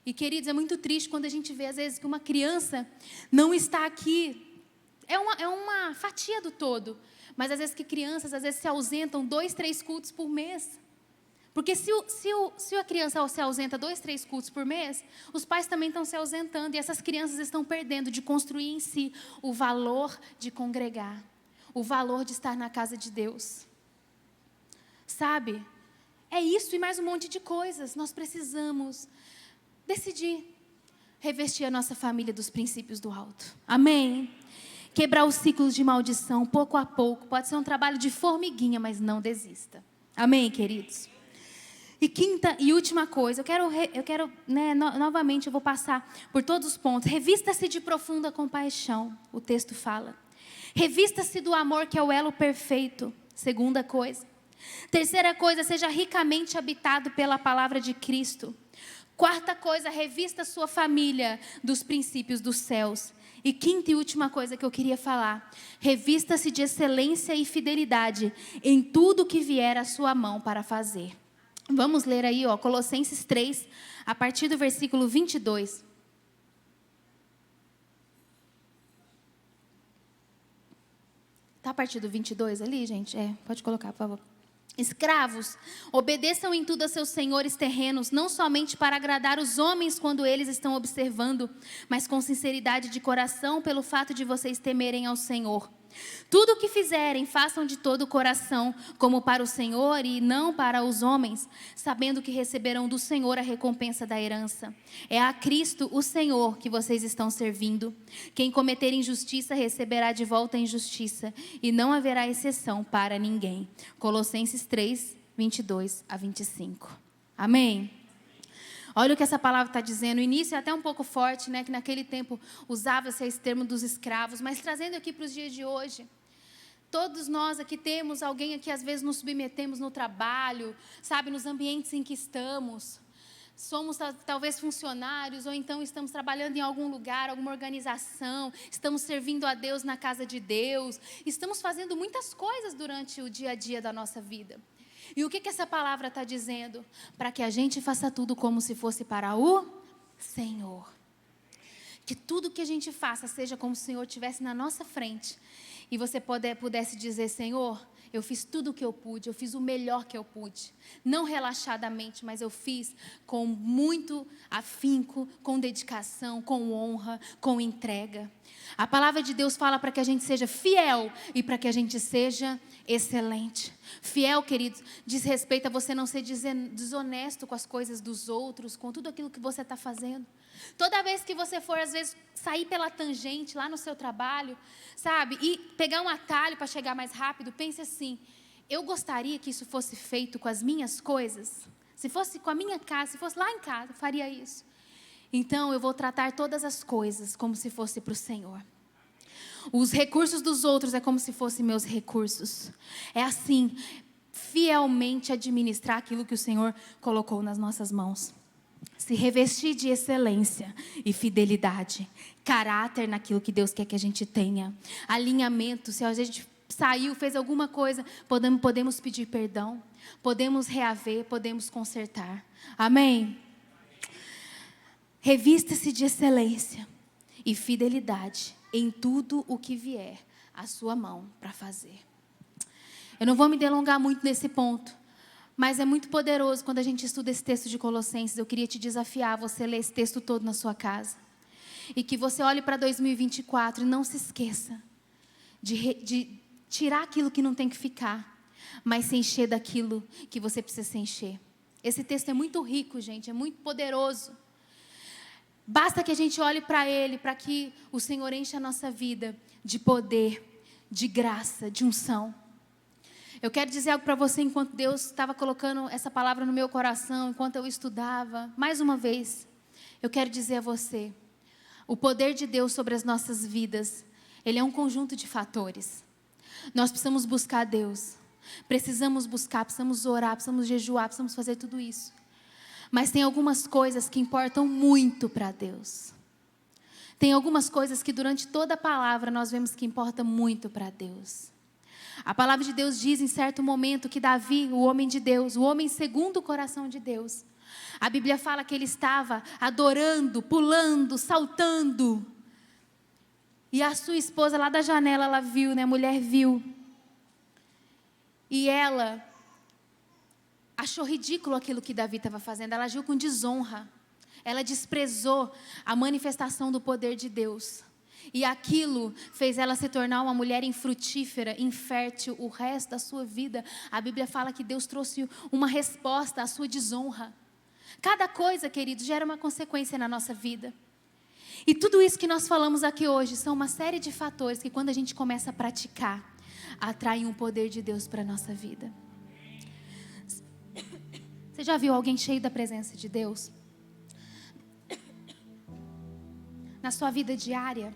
E, queridos, é muito triste quando a gente vê, às vezes, que uma criança não está aqui. É uma fatia do todo. Mas, às vezes, que crianças, às vezes, se ausentam 2, 3 cultos por mês. Porque se a criança se ausenta 2, 3 cultos por mês, os pais também estão se ausentando. E essas crianças estão perdendo de construir em si o valor de congregar. O valor de estar na casa de Deus. Sabe? É isso e mais um monte de coisas. Nós precisamos decidir revestir a nossa família dos princípios do alto. Amém? Quebrar os ciclos de maldição, pouco a pouco. Pode ser um trabalho de formiguinha, mas não desista. Amém, queridos? E quinta e última coisa, eu quero novamente eu vou passar por todos os pontos. Revista-se de profunda compaixão, o texto fala. Revista-se do amor que é o elo perfeito, segunda coisa. Terceira coisa, seja ricamente habitado pela palavra de Cristo. Quarta coisa, revista sua família dos princípios dos céus. E quinta e última coisa que eu queria falar, revista-se de excelência e fidelidade em tudo que vier à sua mão para fazer. Vamos ler aí, Colossenses 3, a partir do versículo 22. Está a partir do 22 ali, gente? Pode colocar, por favor. Escravos, obedeçam em tudo a seus senhores terrenos, não somente para agradar os homens quando eles estão observando, mas com sinceridade de coração, pelo fato de vocês temerem ao Senhor. Tudo o que fizerem, façam de todo o coração, como para o Senhor e não para os homens, sabendo que receberão do Senhor a recompensa da herança. É a Cristo, o Senhor, que vocês estão servindo. Quem cometer injustiça receberá de volta a injustiça, e não haverá exceção para ninguém. Colossenses 3, 22 a 25. Amém? Olha o que essa palavra está dizendo. O início é até um pouco forte, né? Que naquele tempo usava-se esse termo dos escravos. Mas trazendo aqui para os dias de hoje. Todos nós aqui temos alguém a que às vezes nos submetemos no trabalho, sabe? Nos ambientes em que estamos. Somos talvez funcionários ou então estamos trabalhando em algum lugar, alguma organização. Estamos servindo a Deus na casa de Deus. Estamos fazendo muitas coisas durante o dia a dia da nossa vida. E o que essa palavra está dizendo? Para que a gente faça tudo como se fosse para o Senhor. Que tudo que a gente faça seja como se o Senhor estivesse na nossa frente. E você pudesse dizer, Senhor, eu fiz tudo o que eu pude, eu fiz o melhor que eu pude. Não relaxadamente, mas eu fiz com muito afinco, com dedicação, com honra, com entrega. A palavra de Deus fala para que a gente seja fiel e para que a gente seja excelente. Fiel, queridos, diz respeito a você não ser desonesto com as coisas dos outros, com tudo aquilo que você está fazendo. Toda vez que você for, às vezes, sair pela tangente lá no seu trabalho, sabe, e pegar um atalho para chegar mais rápido, pense assim, eu gostaria que isso fosse feito com as minhas coisas. Se fosse com a minha casa, se fosse lá em casa, eu faria isso. Então, eu vou tratar todas as coisas como se fosse para o Senhor. Os recursos dos outros é como se fossem meus recursos. É assim, fielmente administrar aquilo que o Senhor colocou nas nossas mãos. Se revestir de excelência e fidelidade. Caráter naquilo que Deus quer que a gente tenha. Alinhamento, se a gente saiu, fez alguma coisa, podemos pedir perdão. Podemos reaver, podemos consertar. Amém? Revista-se de excelência e fidelidade em tudo o que vier à sua mão para fazer. Eu não vou me delongar muito nesse ponto, mas é muito poderoso quando a gente estuda esse texto de Colossenses. Eu queria te desafiar a você ler esse texto todo na sua casa. E que você olhe para 2024 e não se esqueça de tirar aquilo que não tem que ficar, mas se encher daquilo que você precisa se encher. Esse texto é muito rico, gente, é muito poderoso. Basta que a gente olhe para Ele, para que o Senhor enche a nossa vida de poder, de graça, de unção. Eu quero dizer algo para você enquanto Deus estava colocando essa palavra no meu coração, enquanto eu estudava. Mais uma vez, eu quero dizer a você, o poder de Deus sobre as nossas vidas, ele é um conjunto de fatores. Nós precisamos buscar Deus, precisamos buscar, precisamos orar, precisamos jejuar, precisamos fazer tudo isso. Mas tem algumas coisas que importam muito para Deus. Tem algumas coisas que durante toda a palavra nós vemos que importa muito para Deus. A palavra de Deus diz em certo momento que Davi, o homem de Deus, o homem segundo o coração de Deus, a Bíblia fala que ele estava adorando, pulando, saltando. E a sua esposa lá da janela, ela viu, né? A mulher viu. E ela achou ridículo aquilo que Davi estava fazendo. Ela agiu com desonra. Ela desprezou a manifestação do poder de Deus. E aquilo fez ela se tornar uma mulher infrutífera, infértil, o resto da sua vida. A Bíblia fala que Deus trouxe uma resposta à sua desonra. Cada coisa, queridos, gera uma consequência na nossa vida. E tudo isso que nós falamos aqui hoje são uma série de fatores que, quando a gente começa a praticar, atraem o poder de Deus para a nossa vida. Você já viu alguém cheio da presença de Deus? Na sua vida diária?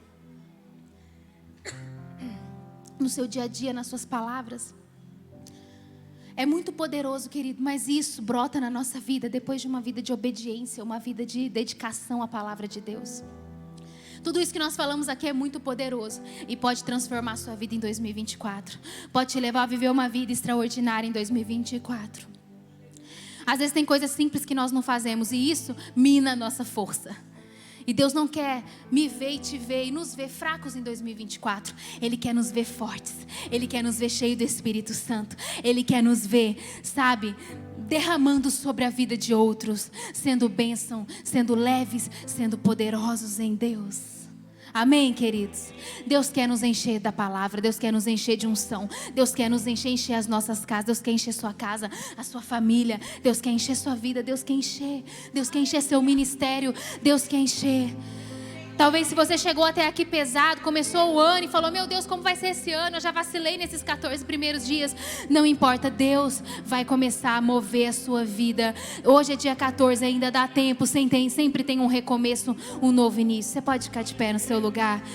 No seu dia a dia, nas suas palavras? É muito poderoso, querido, mas isso brota na nossa vida depois de uma vida de obediência, uma vida de dedicação à palavra de Deus. Tudo isso que nós falamos aqui é muito poderoso e pode transformar a sua vida em 2024. Pode te levar a viver uma vida extraordinária em 2024. Às vezes tem coisas simples que nós não fazemos e isso mina a nossa força. E Deus não quer me ver e te ver e nos ver fracos em 2024. Ele quer nos ver fortes. Ele quer nos ver cheios do Espírito Santo. Ele quer nos ver, sabe, derramando sobre a vida de outros, sendo bênção, sendo leves, sendo poderosos em Deus. Amém, queridos? Deus quer nos encher da palavra, Deus quer nos encher de unção, Deus quer nos encher as nossas casas, Deus quer encher sua casa, a sua família, Deus quer encher sua vida, Deus quer encher seu ministério, Deus quer encher. Talvez se você chegou até aqui pesado, começou o ano e falou, meu Deus, como vai ser esse ano? Eu já vacilei nesses 14 primeiros dias. Não importa, Deus vai começar a mover a sua vida. Hoje é dia 14, ainda dá tempo, sempre tem um recomeço, um novo início. Você pode ficar de pé no seu lugar.